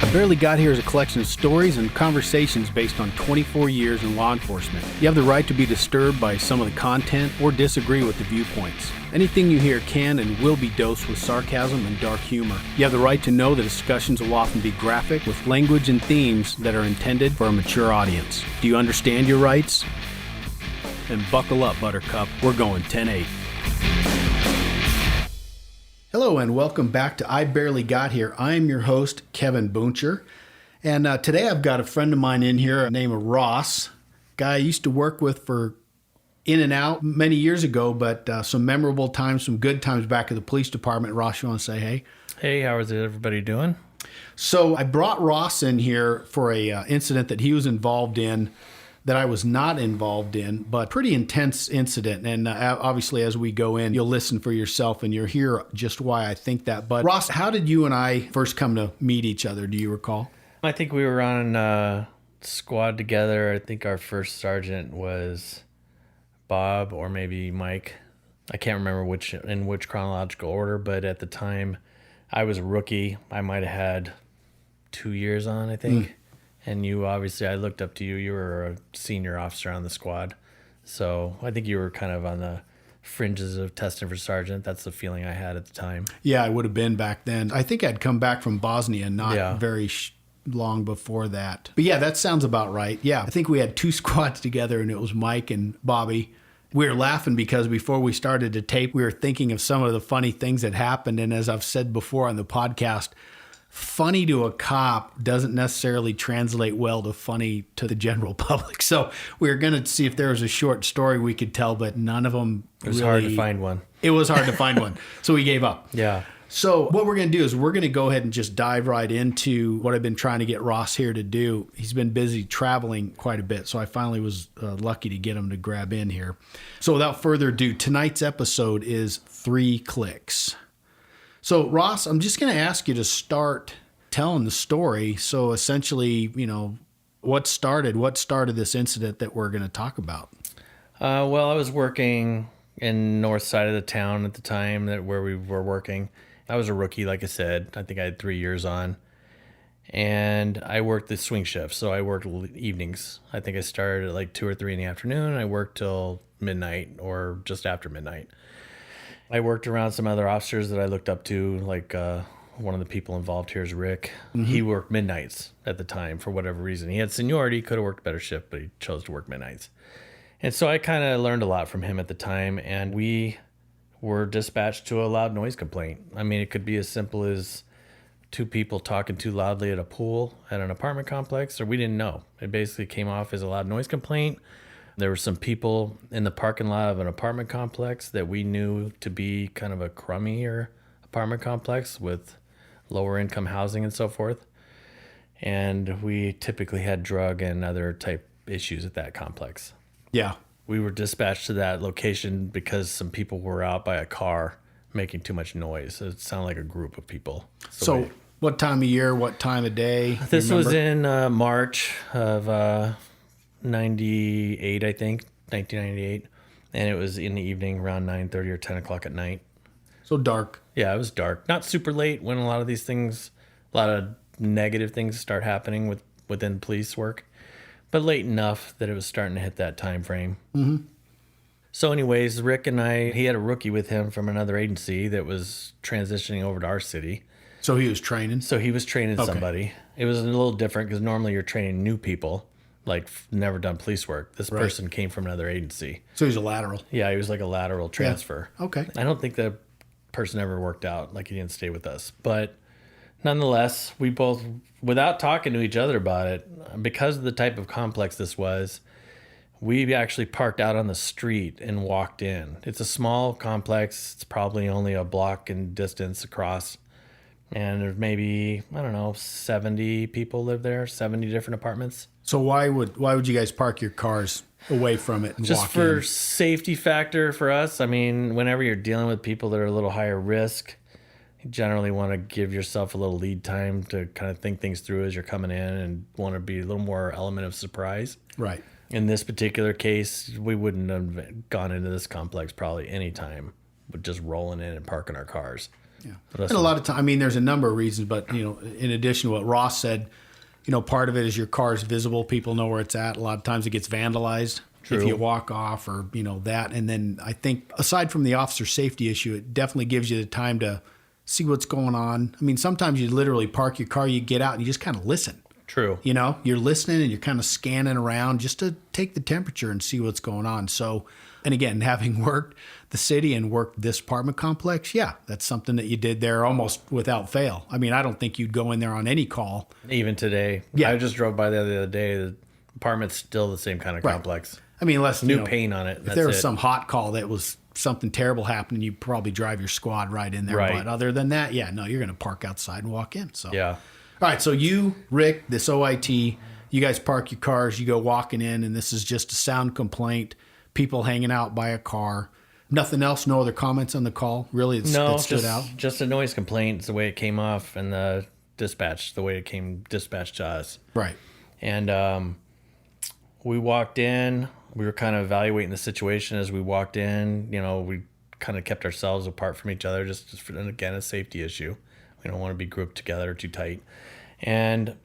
I Barely Got Here is a collection of stories and conversations based on 24 years in law enforcement. You have the right to be disturbed by some of the content or disagree with the viewpoints. Anything you hear can and will be dosed with sarcasm and dark humor. You have the right to know that discussions will often be graphic with language and themes that are intended for a mature audience. Do you understand your rights? Then buckle up, Buttercup. We're going 10-8. Hello and welcome back to I Barely Got Here. I'm your host, Kevin Booncher. And today I've got a friend of mine in here named Ross. Guy I used to work with for in and out many years ago, but some memorable times, some good times back at the police department. Ross, you want to say hey? Hey, how is everybody doing? So I brought Ross in here for a incident that he was involved in that I was not involved in, but pretty intense incident. And obviously, as we go in, you'll listen for yourself and you'll hear just why I think that. But Ross, how did you and I first come to meet each other? Do you recall? I think we were on a squad together. I think our first sergeant was Bob or maybe Mike. I can't remember in which chronological order, but at the time, I was a rookie. I might have had 2 years on, I think. And you, obviously, I looked up to you. You were a senior officer on the squad. So I think you were kind of on the fringes of testing for sergeant. That's the feeling I had at the time. Yeah, I would have been back then. I think I'd come back from Bosnia not very long before that. But yeah, that sounds about right. Yeah, I think we had two squads together, and it was Mike and Bobby. We were laughing because before we started to tape, we were thinking of some of the funny things that happened. And as I've said before on the podcast, funny to a cop doesn't necessarily translate well to funny to the general public. So we were going to see if there was a short story we could tell, but none of them It was hard to find one. It was hard to find one. So we gave up. Yeah. So what we're going to do is we're going to go ahead and just dive right into what I've been trying to get Ross here to do. He's been busy traveling quite a bit, so I finally was lucky to get him to grab in here. So without further ado, tonight's episode is 3 Clicks. So, Ross, I'm just going to ask you to start telling the story. So, essentially, what started this incident that we're going to talk about? Well, I was working in north side of the town at the time where we were working. I was a rookie, like I said. I think I had 3 years on. And I worked the swing shift, so I worked evenings. I think I started at like 2 or 3 in the afternoon, and I worked till midnight or just after midnight. I worked around some other officers that I looked up to, like one of the people involved here is Rick. Mm-hmm. He worked midnights at the time for whatever reason. He had seniority, could have worked a better shift, but he chose to work midnights. And so I kind of learned a lot from him at the time, and we were dispatched to a loud noise complaint. I mean, it could be as simple as 2 people talking too loudly at a pool at an apartment complex, or we didn't know. It basically came off as a loud noise complaint. There were some people in the parking lot of an apartment complex that we knew to be kind of a crummier apartment complex with lower income housing and so forth. And we typically had drug and other type issues at that complex. Yeah. We were dispatched to that location because some people were out by a car making too much noise. It sounded like a group of people. So what time of year, what time of day? This was in March of 98, I think, 1998. And it was in the evening around 9:30 or 10 o'clock at night. So dark. Yeah, it was dark. Not super late when a lot of negative things start happening within police work, but late enough that it was starting to hit that time frame. Mm-hmm. So anyways, Rick and he had a rookie with him from another agency that was transitioning over to our city. So he was training? So he was training somebody. It was a little different because normally you're training new people, like never done police work. This person came from another agency. So he's a lateral? Yeah, he was like a lateral transfer. Yeah. Okay. I don't think the person ever worked out, like he didn't stay with us. But nonetheless, we both, without talking to each other about it, because of the type of complex this was, we actually parked out on the street and walked in. It's a small complex. It's probably only a block in distance across. And there's maybe, 70 people live there, 70 different apartments. So why would you guys park your cars away from it and just walk for in? Safety factor for us? I mean, whenever you're dealing with people that are a little higher risk, you generally want to give yourself a little lead time to kind of think things through as you're coming in and want to be a little more element of surprise. Right. In this particular case, we wouldn't have gone into this complex probably any time, but just rolling in and parking our cars. Yeah. And a lot of time, I mean, there's a number of reasons, but, you know, in addition to what Ross said, you know, part of it is your car is visible. People know where it's at. A lot of times it gets vandalized. True. If you walk off or, you know, that. And then I think aside from the officer safety issue, it definitely gives you the time to see what's going on. I mean, sometimes you literally park your car, you get out and you just kind of listen. True. You know, you're listening and you're kind of scanning around just to take the temperature and see what's going on. So, and again, having worked the city and worked this apartment complex, yeah, that's something that you did there almost without fail. I mean, I don't think you'd go in there on any call. Even today. Yeah. I just drove by there the other day. The apartment's still the same kind of complex. I mean, unless new paint on it. If there was some hot call that was something terrible happening, you'd probably drive your squad right in there. Right. But other than that, yeah, no, you're going to park outside and walk in. So yeah. All right, so you, Rick, this OIT, you guys park your cars, you go walking in, and this is just a sound complaint, people hanging out by a car. Nothing else, no other comments on the call, really, that stood out? Just a noise complaint. It's the way it came off and the dispatch, the way it came dispatched to us. Right. And we walked in. We were kind of evaluating the situation as we walked in. You know, we kind of kept ourselves apart from each other, just for, and again, a safety issue. We don't want to be grouped together too tight. And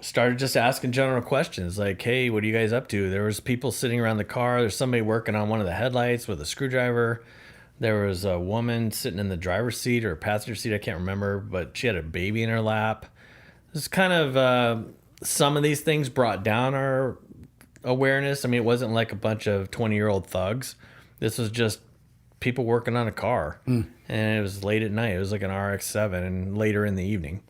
started just asking general questions like, hey, what are you guys up to? There was people sitting around the car. There's somebody working on one of the headlights with a screwdriver. There was a woman sitting in the driver's seat or passenger seat. I can't remember, but she had a baby in her lap. It's kind of some of these things brought down our awareness. I mean, it wasn't like a bunch of 20-year-old thugs. This was just people working on a car. And it was late at night. It was like an RX-7 and later in the evening.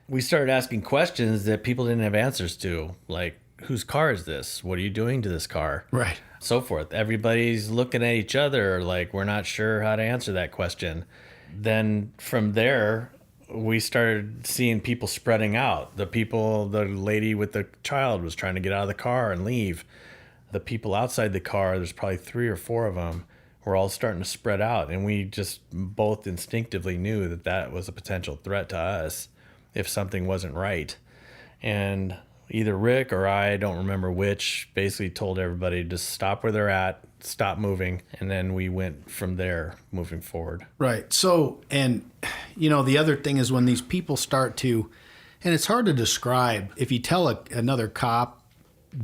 We started asking questions that people didn't have answers to, like, whose car is this? What are you doing to this car? Right. So forth. Everybody's looking at each other like we're not sure how to answer that question. Then from there, we started seeing people spreading out. The lady with the child was trying to get out of the car and leave. The people outside the car, there's probably 3 or 4 of them, were all starting to spread out. And we just both instinctively knew that that was a potential threat to us if something wasn't right. And either Rick or I don't remember which, basically told everybody to stop where they're at, stop moving. And then we went from there moving forward. Right. So, and, you know, the other thing is when these people start to, and it's hard to describe, if you tell another cop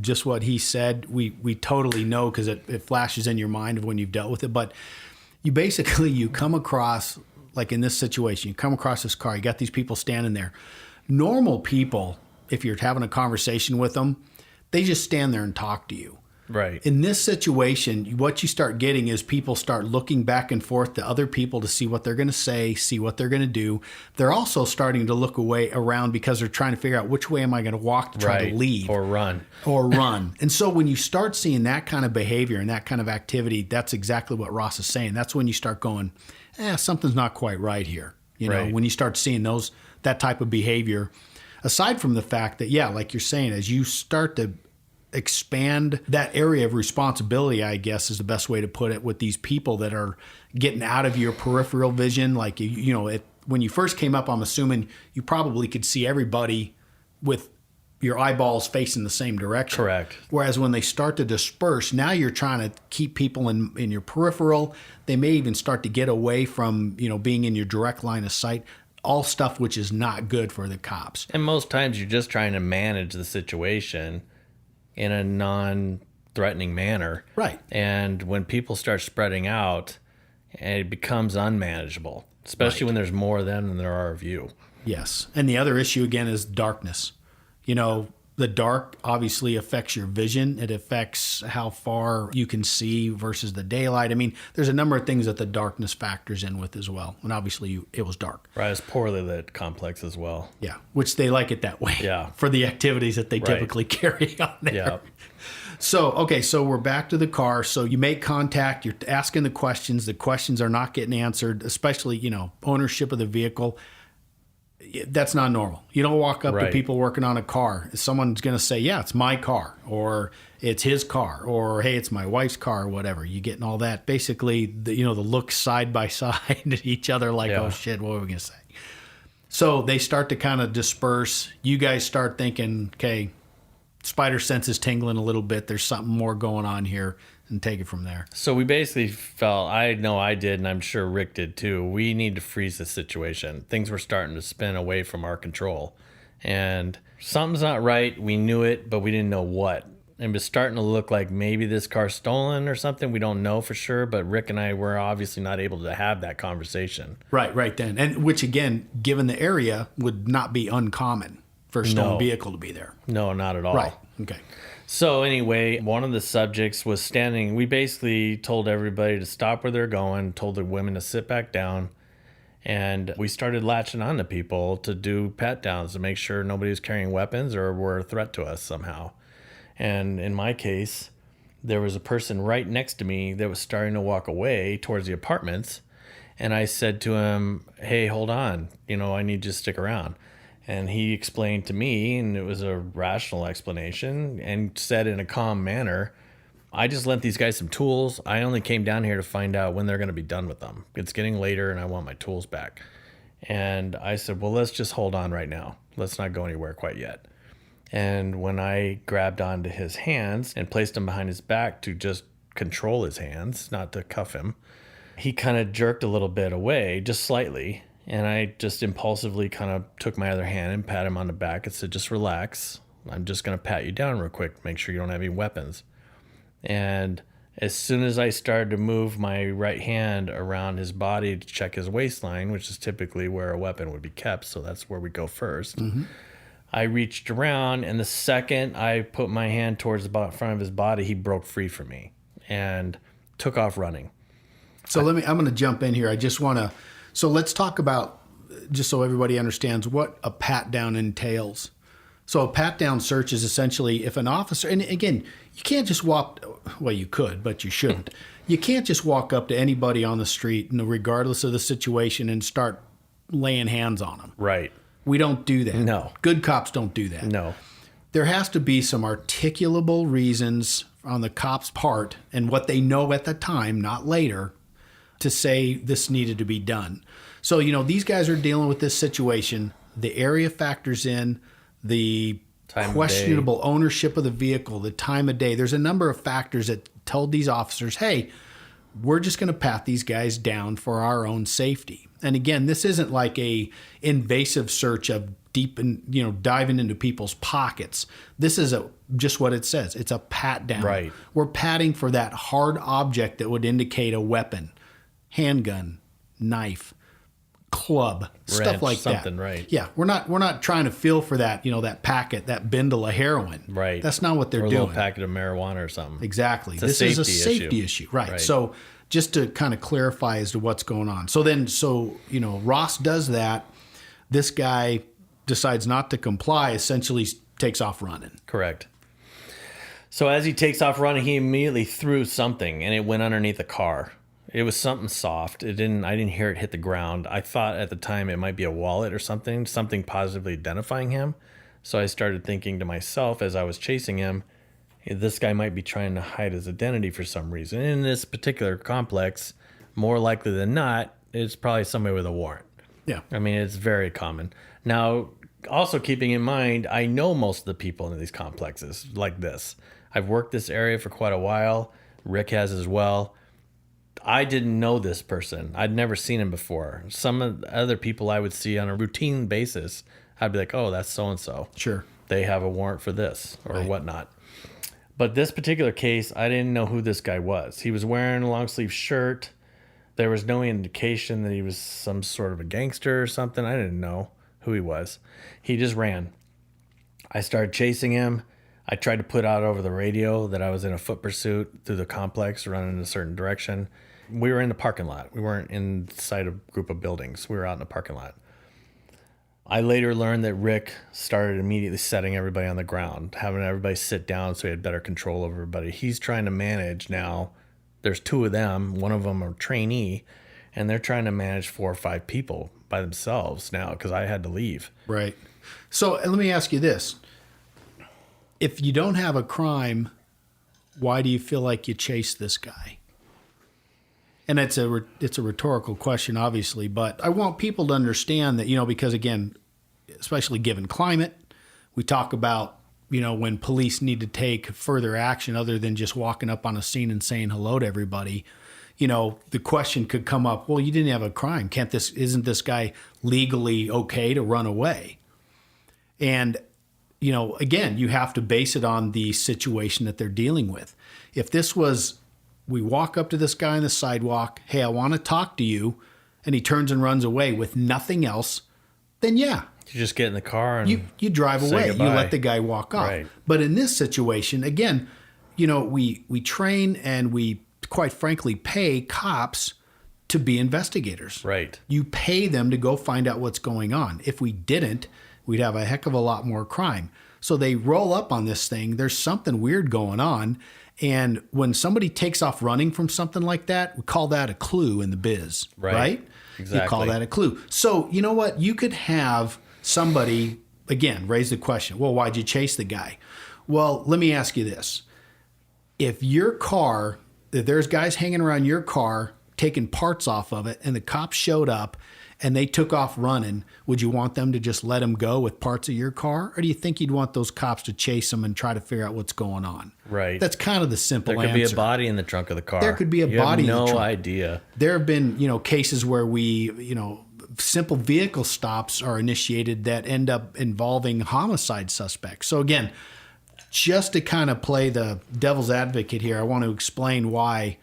just what he said, we totally know because it flashes in your mind of when you've dealt with it. But you come across, like in this situation, you come across this car, you got these people standing there. Normal people, if you're having a conversation with them, they just stand there and talk to you. Right. In this situation, what you start getting is people start looking back and forth to other people to see what they're going to say, see what they're going to do. They're also starting to look around because they're trying to figure out which way am I going to walk to try to leave. Or run. And so when you start seeing that kind of behavior and that kind of activity, that's exactly what Ross is saying. That's when you start going, something's not quite right here. You know, when you start seeing that type of behavior, aside from the fact that, like you're saying, as you start to expand that area of responsibility, I guess is the best way to put it, with these people that are getting out of your peripheral vision. Like, when you first came up, I'm assuming you probably could see everybody with your eyeballs facing the same direction. Correct. Whereas when they start to disperse, now you're trying to keep people in your peripheral. They may even start to get away from, being in your direct line of sight. All stuff which is not good for the cops. And most times you're just trying to manage the situation in a non-threatening manner. Right. And when people start spreading out, it becomes unmanageable, especially when there's more of them than there are of you. Yes. And the other issue, again, is darkness. The dark obviously affects your vision. It affects how far you can see versus the daylight. I mean, there's a number of things that the darkness factors in with as well. And obviously it was dark. Right. It's poorly lit complex as well. Yeah. Which they like it that way. Yeah. For the activities that they typically carry on there. Yeah. So we're back to the car. So you make contact, you're asking the questions are not getting answered, especially, ownership of the vehicle. That's not normal. You don't walk up to people working on a car. Someone's going to say, yeah, it's my car, or it's his car, or hey, it's my wife's car, or whatever. You getting all that. Basically, the look side by side at each other like, oh shit, what are we going to say? So they start to kind of disperse. You guys start thinking, okay, spider sense is tingling a little bit. There's something more going on here. and take it from there. So we basically felt, I know I did, and I'm sure Rick did too, we need to freeze the situation. Things were starting to spin away from our control. And something's not right. We knew it, but we didn't know what. It was starting to look like maybe this car's stolen or something. We don't know for sure, but Rick and I were obviously not able to have that conversation. Right then. And which, again, given the area, would not be uncommon for a stolen vehicle to be there. No, not at all. Right. Okay. So anyway, one of the subjects was standing. We basically told everybody to stop where they're going, told the women to sit back down, and we started latching on to people to do pat downs to make sure nobody was carrying weapons or were a threat to us somehow. And in my case, there was a person right next to me that was starting to walk away towards the apartments, and I said to him, "Hey, hold on, I need you to stick around." And he explained to me, and it was a rational explanation, and said in a calm manner, "I just lent these guys some tools. I only came down here to find out when they're going to be done with them. It's getting later, and I want my tools back." And I said, "Well, let's just hold on right now. Let's not go anywhere quite yet." And when I grabbed onto his hands and placed them behind his back to just control his hands, not to cuff him, he kind of jerked a little bit away, just slightly. And I just impulsively kind of took my other hand and pat him on the back and said, "Just relax. I'm just going to pat you down real quick, make sure you don't have any weapons." And as soon as I started to move my right hand around his body to check his waistline, which is typically where a weapon would be kept, so that's where we go first, I reached around, and the second I put my hand towards the front of his body, he broke free from me and took off running. So I'm going to jump in here. I just want to... So let's talk about, just so everybody understands, what a pat down entails. So a pat down search is essentially if an officer, and again, you can't just walk, well, you could, but you shouldn't. You can't just walk up to anybody on the street, regardless of the situation, and start laying hands on them. Right. We don't do that. No. Good cops don't do that. No. There has to be some articulable reasons on the cop's part and what they know at the time, not later, to say this needed to be done. So, these guys are dealing with this situation. The area factors in, the questionable ownership of the vehicle, the time of day. There's a number of factors that told these officers, hey, we're just going to pat these guys down for our own safety. And again, this isn't like a invasive search of deep and diving into people's pockets. This is just what it says. It's a pat down. Right. We're patting for that hard object that would indicate a weapon. Handgun, knife, club, stuff like that. Something, right? Yeah, we're not trying to feel for that, that packet, that bindle of heroin. Right. That's not what they're doing. A little packet of marijuana or something. Exactly. It's this is a safety issue. Right. So just to kind of clarify as to what's going on. So Ross does that. This guy decides not to comply, essentially takes off running. Correct. So as he takes off running, he immediately threw something, and it went underneath the car. It was something soft. I didn't hear it hit the ground. I thought at the time it might be a wallet or something positively identifying him. So I started thinking to myself as I was chasing him, this guy might be trying to hide his identity for some reason. In this particular complex, more likely than not, it's probably somebody with a warrant. Yeah. I mean, it's very common. Now, also keeping in mind, I know most of the people in these complexes like this. I've worked this area for quite a while. Rick has as well. I didn't know this person. I'd never seen him before. Some of the other people I would see on a routine basis, I'd be like, oh, that's so-and-so. Sure. They have a warrant for this or whatnot. But this particular case, I didn't know who this guy was. He was wearing a long sleeve shirt. There was no indication that he was some sort of a gangster or something. I didn't know who he was. He just ran. I started chasing him. I tried to put out over the radio that I was in a foot pursuit through the complex, running in a certain direction. We were in the parking lot. We weren't inside a group of buildings. We were out in the parking lot. I later learned that Rick started immediately setting everybody on the ground, having everybody sit down so he had better control over everybody. He's trying to manage now. There's two of them. One of them a trainee, and they're trying to manage 4 or 5 people by themselves now because I had to leave. Right. So let me ask you this. If you don't have a crime, why do you feel like you chase this guy? And it's a rhetorical question, obviously, but I want people to understand that, because again, especially given climate, we talk about when police need to take further action other than just walking up on a scene and saying hello to everybody, the question could come up, well, you didn't have a crime. Isn't this guy legally okay to run away? And, again, you have to base it on the situation that they're dealing with. If this was, we walk up to this guy on the sidewalk, hey, I want to talk to you, and he turns and runs away with nothing else, then yeah. You just get in the car and you drive away. goodbye. You let the guy walk off. Right. But in this situation, again, we train and we, quite frankly, pay cops to be investigators. Right. You pay them to go find out what's going on. If we didn't, we'd have a heck of a lot more crime. So they roll up on this thing. There's something weird going on. And when somebody takes off running from something like that, we call that a clue in the biz. Right? Exactly. You call that a clue. So you know what? You could have somebody, again, raise the question, well, why'd you chase the guy? Well, let me ask you this. If there's guys hanging around your car taking parts off of it and the cops showed up and they took off running, would you want them to just let them go with parts of your car? Or do you think you'd want those cops to chase them and try to figure out what's going on? Right. That's kind of the simple answer. There could be a body in the trunk of the car. There could be a body in the trunk. No idea. There have been, cases where simple vehicle stops are initiated that end up involving homicide suspects. So again, just to kind of play the devil's advocate here, I want to explain why,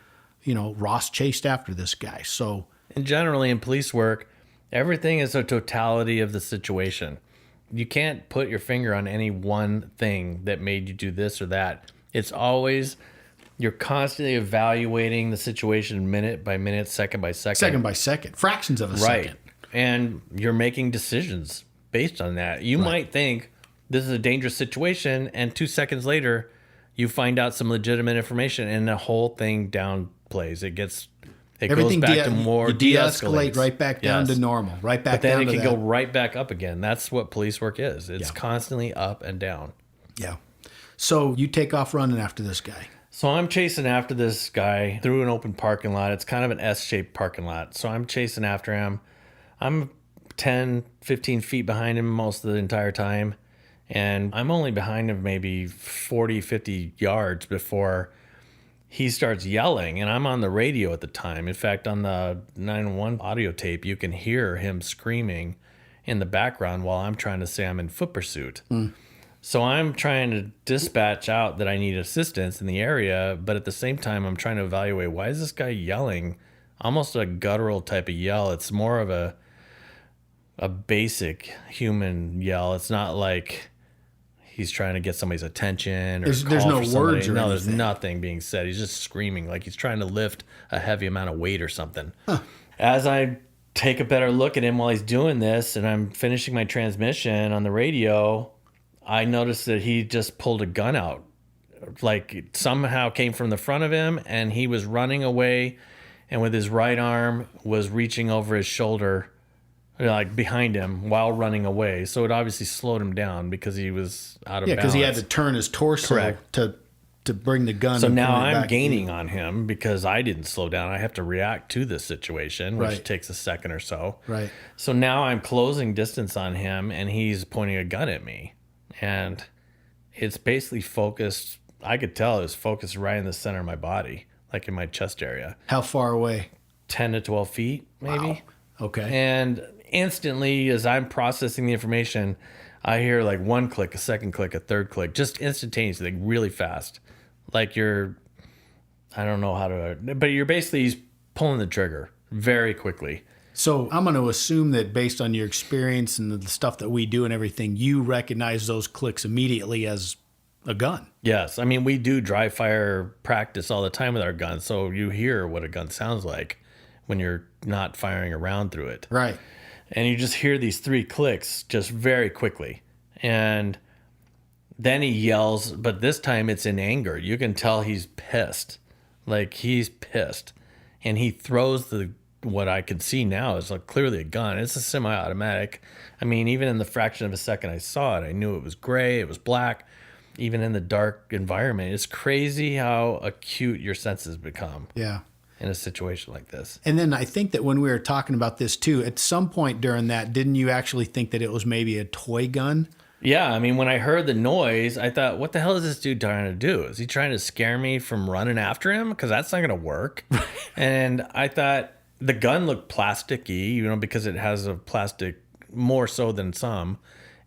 Ross chased after this guy. So, and generally in police work, everything is a totality of the situation. You can't put your finger on any one thing that made you do this or that. It's always, you're constantly evaluating the situation minute by minute, second by second. Second by second, fractions of a second. And you're making decisions based on that. You might think this is a dangerous situation, and 2 seconds later, you find out some legitimate information, and the whole thing downplays. It goes back to more de-escalate right back down to normal, right back down to that. But then it can go right back up again. That's what police work is. It's constantly up and down. Yeah. So you take off running after this guy. So I'm chasing after this guy through an open parking lot. It's kind of an S-shaped parking lot. So I'm chasing after him. I'm 10, 15 feet behind him most of the entire time. And I'm only behind him maybe 40, 50 yards before he starts yelling. And I'm on the radio at the time. In fact, on the 911 audio tape, you can hear him screaming in the background while I'm trying to say I'm in foot pursuit. So I'm trying to dispatch out that I need assistance in the area. But at the same time, I'm trying to evaluate, why is this guy yelling? Almost a guttural type of yell. It's more of a basic human yell. It's not like he's trying to get somebody's attention or there's no words or no, anything. There's nothing being said. He's just screaming like he's trying to lift a heavy amount of weight or something. As I take a better look at him while he's doing this and I'm finishing my transmission on the radio, I noticed that he just pulled a gun out. Like it somehow came from the front of him and he was running away and with his right arm was reaching over his shoulder, like behind him while running away. So it obviously slowed him down because he was out of balance. Yeah, because he had to turn his torso to bring the gun. So now I'm gaining on him because I didn't slow down. I have to react to this situation, which takes a second or so. Right. So now I'm closing distance on him and he's pointing a gun at me. And it's basically focused. I could tell it was focused right in the center of my body, like in my chest area. How far away? 10 to 12 feet, maybe. Wow. Okay. And instantly, as I'm processing the information, I hear like one click, a second click, a third click, just instantaneously, like really fast. Like I don't know how to, but you're basically pulling the trigger very quickly. So I'm going to assume that based on your experience and the stuff that we do and everything, you recognize those clicks immediately as a gun. Yes. I mean, we do dry fire practice all the time with our guns. So you hear what a gun sounds like when you're not firing a round through it. Right. And you just hear these 3 clicks just very quickly. And then he yells, but this time it's in anger. You can tell he's pissed. Like he's pissed. And he throws what I can see now is like clearly a gun. It's a semi-automatic. I mean, even in the fraction of a second I saw it, I knew it was gray, it was black. Even in the dark environment, it's crazy how acute your senses become. Yeah. In a situation like this. And then I think that when we were talking about this too, at some point during that, didn't you actually think that it was maybe a toy gun? Yeah, I mean, when I heard the noise, I thought, what the hell is this dude trying to do? Is he trying to scare me from running after him? Because that's not going to work. And I thought the gun looked plasticky, because it has a plastic, more so than some.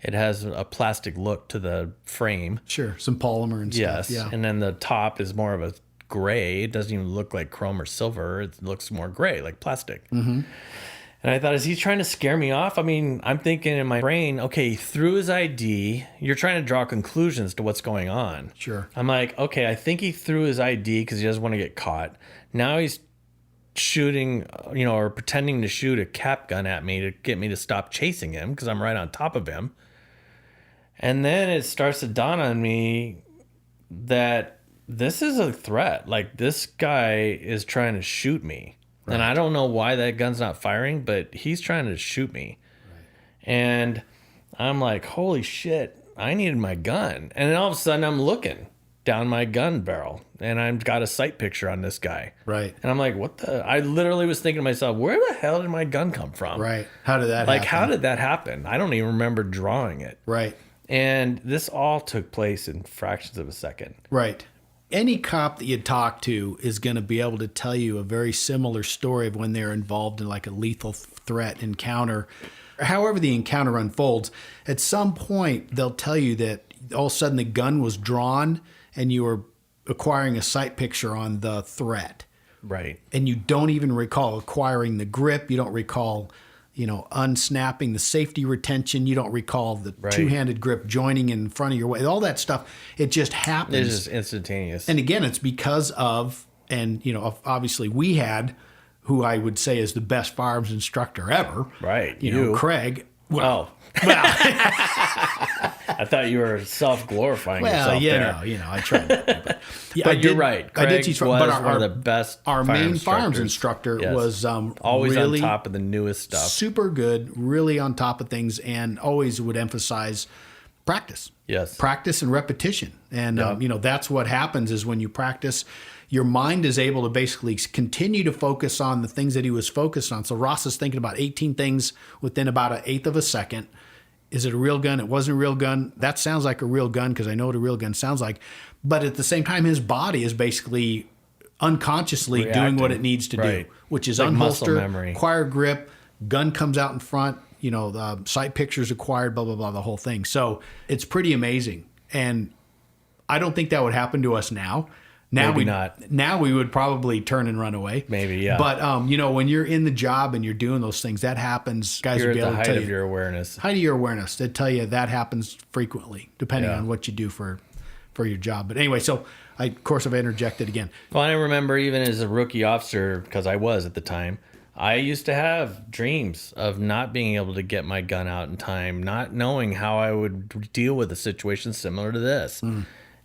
It has a plastic look to the frame. Sure, some polymer and stuff. Yes, Yeah. and then the top is more of a gray. It doesn't even look like chrome or silver. It looks more gray, like plastic. Mm-hmm. And I thought, is he trying to scare me off? I mean, I'm thinking in my brain, okay, through his ID, you're trying to draw conclusions to what's going on. Sure. I'm like, okay, I think he threw his ID because he doesn't want to get caught. Now he's shooting, or pretending to shoot a cap gun at me to get me to stop chasing him because I'm right on top of him. And then it starts to dawn on me that this is a threat. Like, this guy is trying to shoot me. Right. And I don't know why that gun's not firing, but he's trying to shoot me. Right. And I'm like, holy shit, I needed my gun. And then all of a sudden I'm looking down my gun barrel and I've got a sight picture on this guy. Right. And I'm like, what the? I literally was thinking to myself, where the hell did my gun come from? Right. How did that happen? How did that happen? I don't even remember drawing it. Right. And this all took place in fractions of a second. Right. Any cop that you talk to is going to be able to tell you a very similar story of when they're involved in like a lethal threat encounter. However the encounter unfolds, at some point they'll tell you that all of a sudden the gun was drawn and you were acquiring a sight picture on the threat. Right. And you don't even recall acquiring the grip. You don't recall, unsnapping the safety retention. You don't recall the two-handed grip joining in front of your way. All that stuff, it just happens. It's just instantaneous. And again, it's because of, obviously we had, who I would say is the best firearms instructor ever. Right. Craig. Well. I thought you were self-glorifying yourself there. I tried. But, but you're right. Craig I did teach, was but one of the best. Our main firearms instructor was always really on top of the newest stuff. Super good, really on top of things, and always would emphasize practice. Yes. Practice and repetition. And, that's what happens is when you practice, your mind is able to basically continue to focus on the things that he was focused on. So Ross is thinking about 18 things within about an eighth of a second. Is it a real gun? It wasn't a real gun. That sounds like a real gun because I know what a real gun sounds like. But at the same time, his body is basically unconsciously doing what it needs to do, which is like unholster, acquire grip, gun comes out in front, the sight pictures acquired, blah, blah, blah, the whole thing. So it's pretty amazing. And I don't think that would happen to us now. Maybe not. Now we would probably turn and run away. Maybe, yeah. But when you're in the job and you're doing those things, that happens. Guys you're will be able at the to tell height you. of your awareness. Height of your awareness. They tell you that happens frequently, depending on what you do for your job. But anyway, so of course I've interjected again. Well, I remember even as a rookie officer, because I was at the time, I used to have dreams of not being able to get my gun out in time, not knowing how I would deal with a situation similar to this.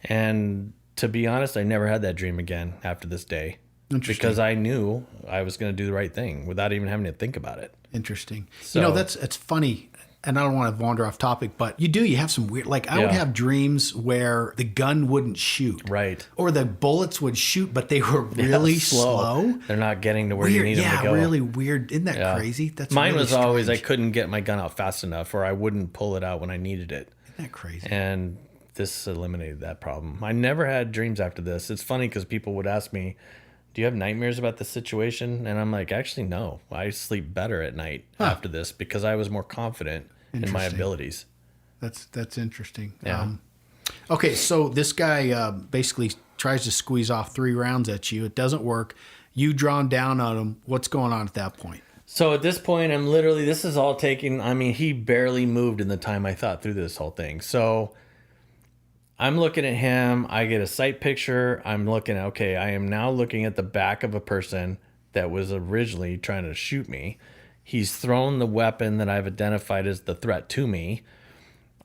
And to be honest, I never had that dream again after this day. Because I knew I was going to do the right thing without even having to think about it. Interesting. So, it's funny, and I don't want to wander off topic, but you have some weird, I would have dreams where the gun wouldn't shoot. Right. Or the bullets would shoot, but they were really slow. They're not getting to where you need them to go. Yeah, really weird. Isn't that crazy? That's Mine really was always strange. I couldn't get my gun out fast enough or I wouldn't pull it out when I needed it. Isn't that crazy? And this eliminated that problem. I never had dreams after this. It's funny because people would ask me, do you have nightmares about this situation? And I'm like, actually, no. I sleep better at night after this because I was more confident in my abilities. That's interesting. Yeah. Okay, so this guy basically tries to squeeze off 3 rounds at you. It doesn't work. You drawn down on him. What's going on at that point? So at this point, this is all taking, he barely moved in the time I thought through this whole thing. So I'm looking at him. I get a sight picture. I'm looking at, I am now looking at the back of a person that was originally trying to shoot me. He's thrown the weapon that I've identified as the threat to me.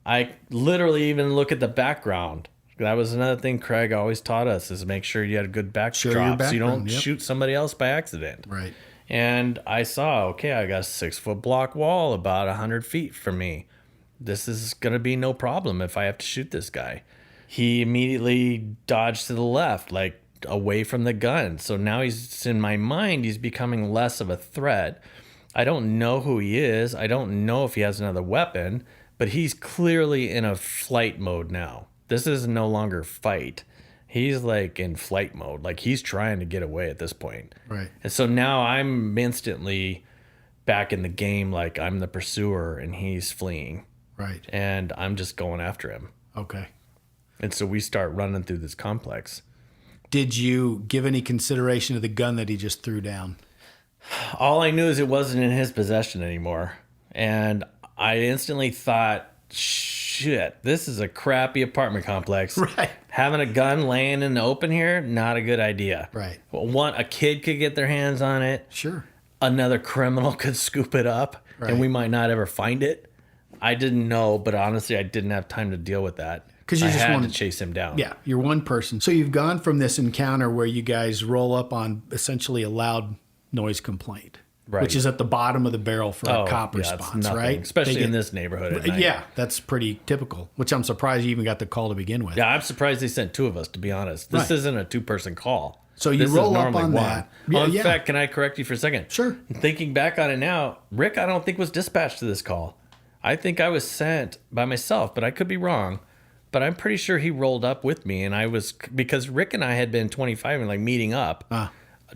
I literally even look at the background. That was another thing Craig always taught us is make sure you had a good backdrop so you don't shoot somebody else by accident. Right. And I saw, I got a 6-foot block wall about 100 feet from me. This is going to be no problem if I have to shoot this guy. He immediately dodged to the left, away from the gun. So now in my mind, he's becoming less of a threat. I don't know who he is. I don't know if he has another weapon, but he's clearly in a flight mode now. This is no longer fight. He's like in flight mode. Like he's trying to get away at this point. Right. And so now I'm instantly back in the game. Like I'm the pursuer and he's fleeing. Right. And I'm just going after him. Okay. And so we start running through this complex. Did you give any consideration to the gun that he just threw down? All I knew is it wasn't in his possession anymore. And I instantly thought, shit, this is a crappy apartment complex. Right. Having a gun laying in the open here, not a good idea. Right. Well, a kid could get their hands on it. Sure. Another criminal could scoop it up, Right. and we might not ever find it. I didn't know, but honestly, I didn't have time to deal with that. Because you I just had wanted to chase him down. Yeah, you're one person. So you've gone from this encounter where you guys roll up on essentially a loud noise complaint, Right. which is at the bottom of the barrel for a cop yeah, it's response, nothing, right? especially in this neighborhood at night. Yeah, that's pretty typical, which I'm surprised you even got the call to begin with. Yeah, I'm surprised they sent two of us, to be honest. This Right. isn't a two-person call. So you This is roll up normally on one. that. Well, in Yeah. fact, can I correct you for a second? Sure. Thinking back on it now, Rick, I don't think was dispatched to this call. I think I was sent by myself, but I could be wrong. But I'm pretty sure he rolled up with me, and I was, because Rick and I had been 25 and like meeting up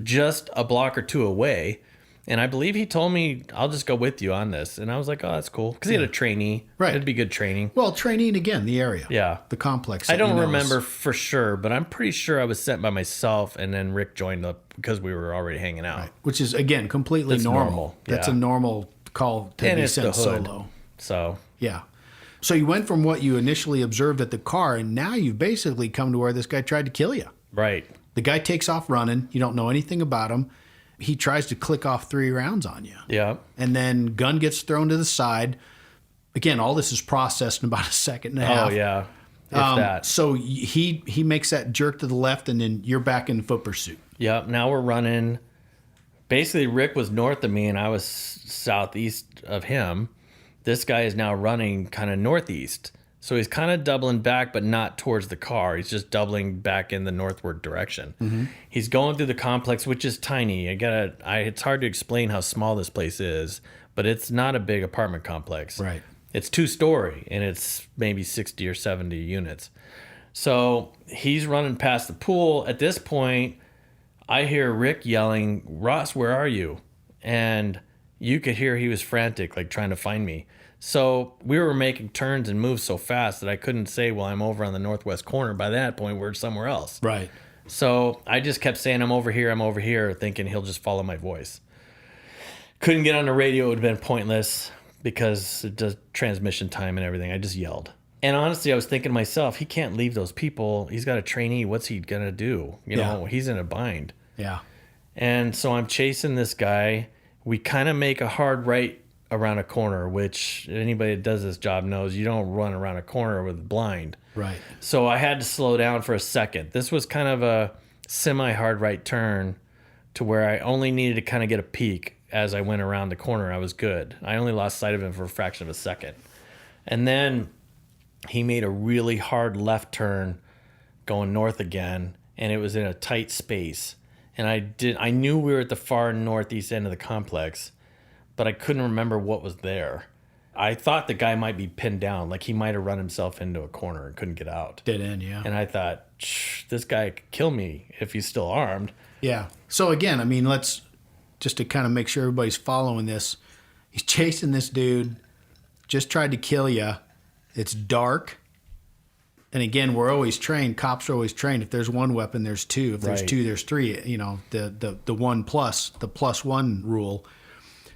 just a block or two away. And I believe he told me, I'll just go with you on this. And I was like, oh, that's cool. Because he had a trainee. Right. It'd be good training. Well, training again, the area. Yeah. The complex. I that you don't know is- remember for sure, but I'm pretty sure I was sent by myself, and then Rick joined up because we were already hanging out. Right. Which is, again, completely That's normal. normal, That's yeah. a normal call to And be it's the sent hood. solo. So, Yeah. So you went from what you initially observed at the car, and now you've basically come to where this guy tried to kill you. right. The guy takes off running. You don't know anything about him. He tries to click off 3 rounds on you. Yeah. And then gun gets thrown to the side. Again, all this is processed in about a second and a half. Oh, yeah. If that. So he makes that jerk to the left, and then you're back in foot pursuit. Yep. Now we're running. Basically, Rick was north of me, and I was southeast of him. This guy is now running kind of northeast. So he's kind of doubling back, but not towards the car. He's just doubling back in the northward direction. Mm-hmm. He's going through the complex, which is tiny. It's hard to explain how small this place is, but it's not a big apartment complex. Right. It's 2-story, and it's maybe 60 or 70 units. So he's running past the pool. At this point, I hear Rick yelling, "Ross, where are you?" And you could hear he was frantic, like trying to find me. So we were making turns and moves so fast that I couldn't say, well, I'm over on the northwest corner. By that point, we're somewhere else. Right. So I just kept saying, I'm over here, thinking he'll just follow my voice. Couldn't get on the radio. It would have been pointless because it does transmission time and everything. I just yelled. And honestly, I was thinking to myself, he can't leave those people. He's got a trainee. What's he going to do? You know, he's in a bind. Yeah. And so I'm chasing this guy. We kind of make a hard right around a corner, which anybody that does this job knows you don't run around a corner with blind. Right. So I had to slow down for a second. This was kind of a semi-hard right turn to where I only needed to kind of get a peek as I went around the corner. I was good. I only lost sight of him for a fraction of a second. And then he made a really hard left turn going north again, and it was in a tight space. And I knew we were at the far northeast end of the complex, but I couldn't remember what was there. I thought the guy might be pinned down, like he might have run himself into a corner and couldn't get out. Dead end, yeah. And I thought, this guy could kill me if he's still armed. Yeah. So again, I mean, let's just to kind of make sure everybody's following this. He's chasing this dude, just tried to kill you. It's dark. And again, we're always trained. Cops are always trained. If there's one weapon, there's two. If there's Right. two, there's three. You know, the one plus, the plus one rule.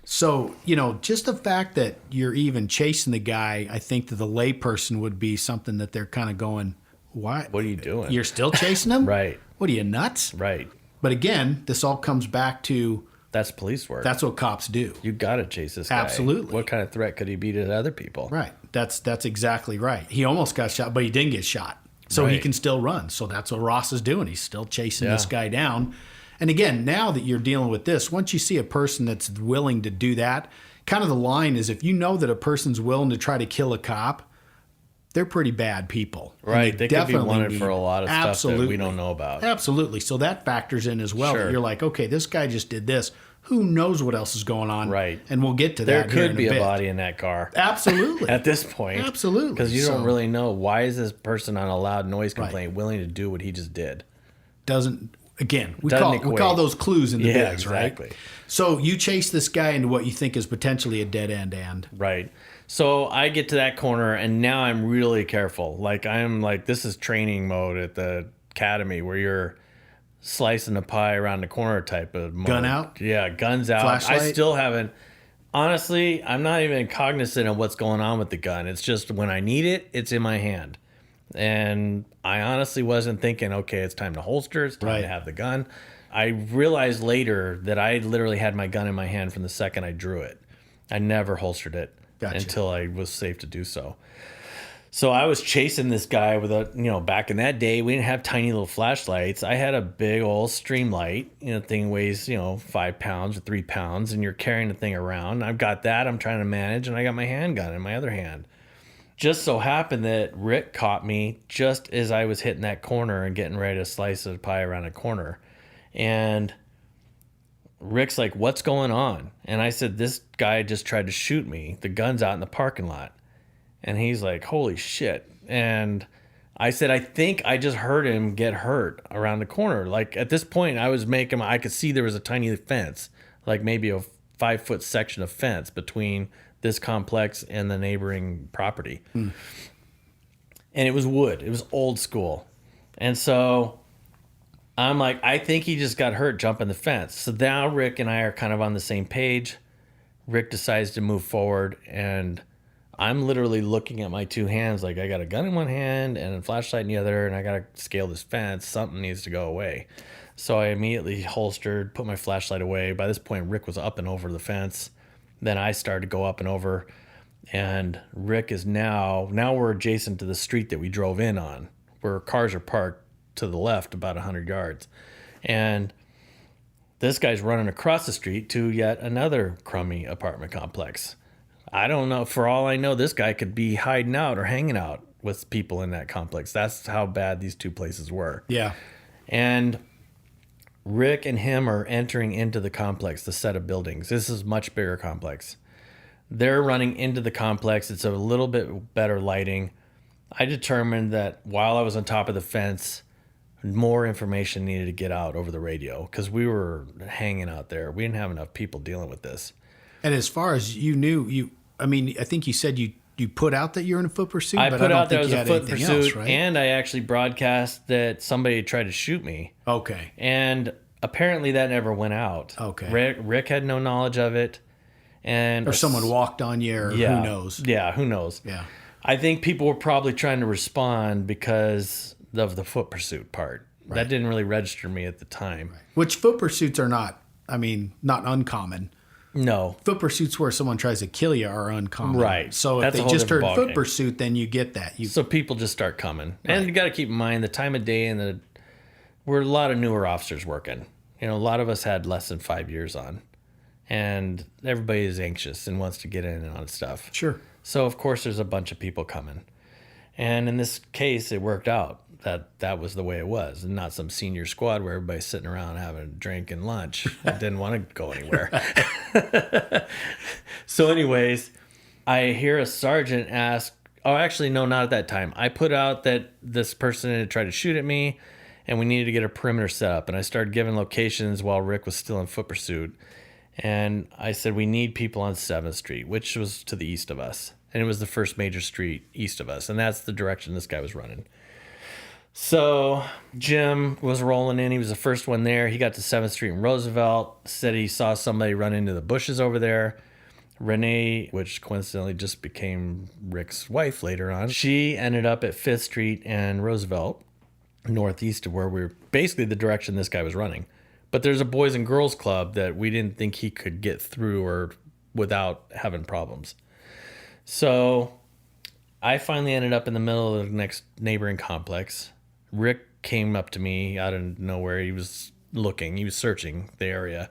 So, you know, just the fact that you're even chasing the guy, I think to the layperson would be something that they're kind of going, "Why? What are you doing? You're still chasing him? Right. What are you, nuts?" Right. But again, this all comes back to That's police work. that's what cops do. You got to chase this guy. Absolutely. What kind of threat could he be to other people? Right. That's exactly right. He almost got shot, but he didn't get shot. So he Right. can still run. So that's what Ross is doing. He's still chasing this Yeah. guy down. And again, now that you're dealing with this, once you see a person that's willing to do that, kind of the line is if you know that a person's willing to try to kill a cop, they're pretty bad people. And Right. They could be definitely wanted need- for a lot of stuff that Absolutely. we don't know about. Absolutely. So that factors in as well. Sure. You're like, okay, this guy just did this. Who knows what else is going on? Right. And we'll get to There that. There could be a bit. body in that car. Absolutely. At this point. Absolutely. Because you don't really know, why is this person on a loud noise complaint willing to do what he just did? We call those clues in the biz, exactly. right? So you chase this guy into what you think is potentially a dead end. Right. So I get to that corner, and now I'm really careful. Like, this is training mode at the academy where you're slicing the pie around the corner type of mode. Gun out? Yeah, guns out. Flashlight? I still haven't. Honestly, I'm not even cognizant of what's going on with the gun. It's just when I need it, it's in my hand. And I honestly wasn't thinking, okay, it's time to holster. It's time to have the gun. I realized later that I literally had my gun in my hand from the second I drew it. I never holstered it until I was safe to do so. So I was chasing this guy with back in that day, we didn't have tiny little flashlights. I had a big old stream light, thing weighs, 5 pounds or 3 pounds, and you're carrying the thing around. I've got that I'm trying to manage, and I got my handgun in my other hand. Just so happened that Rick caught me just as I was hitting that corner and getting ready to slice a pie around a corner. And Rick's like, "What's going on?" And I said, "This guy just tried to shoot me. The gun's out in the parking lot." And he's like, "Holy shit." And I said, "I think I just heard him get hurt around the corner." Like, at this point, I could see there was a tiny fence, like maybe a 5-foot section of fence between this complex and the neighboring property. And it was wood. It was old school. And so I'm like, I think he just got hurt jumping the fence. So now Rick and I are kind of on the same page. Rick decides to move forward, and I'm literally looking at my two hands like I got a gun in one hand and a flashlight in the other, and I got to scale this fence. Something needs to go away. So I immediately holstered, put my flashlight away. By this point, Rick was up and over the fence. Then I started to go up and over, and Rick is now we're adjacent to the street that we drove in on, where cars are parked to the left about 100 yards. And this guy's running across the street to yet another crummy apartment complex. I don't know. For all I know, this guy could be hiding out or hanging out with people in that complex. That's how bad these two places were. Yeah. And Rick and him are entering into the complex, the set of buildings. This is a much bigger complex. They're running into the complex. It's a little bit better lighting. I determined that while I was on top of the fence, more information needed to get out over the radio because we were hanging out there. We didn't have enough people dealing with this. And as far as you knew, I think you said you put out that you're in a foot pursuit. I put out there was a foot pursuit, else, right? and I actually broadcast that somebody tried to shoot me. Okay. And apparently that never went out. Okay. Rick had no knowledge of it. Or someone walked on you, or who knows. Yeah, who knows. Yeah. I think people were probably trying to respond because of the foot pursuit part. Right. That didn't really register me at the time. Right. Which foot pursuits are not uncommon. No. Foot pursuits where someone tries to kill you are uncommon. Right. So if they just heard foot pursuit, then you get that. So people just start coming. Right. And you got to keep in mind the time of day and we're a lot of newer officers working. A lot of us had less than 5 years on. And everybody is anxious and wants to get in on stuff. Sure. So, of course, there's a bunch of people coming. And in this case, it worked out that was the way it was, and not some senior squad where everybody's sitting around having a drink and lunch. I didn't want to go anywhere. So anyways, I hear a sergeant ask, oh, actually, no, not at that time. I put out that this person had tried to shoot at me, and we needed to get a perimeter set up. And I started giving locations while Rick was still in foot pursuit. And I said, we need people on 7th Street, which was to the east of us. And it was the first major street east of us. And that's the direction this guy was running. So Jim was rolling in. He was the first one there. He got to 7th Street in Roosevelt, said he saw somebody run into the bushes over there. Renee, which coincidentally just became Rick's wife later on, she ended up at 5th Street and Roosevelt, northeast of where we were, basically the direction this guy was running. But there's a Boys and Girls Club that we didn't think he could get through or without having problems. So I finally ended up in the middle of the next neighboring complex. Rick came up to me out of nowhere. He was looking. He was searching the area.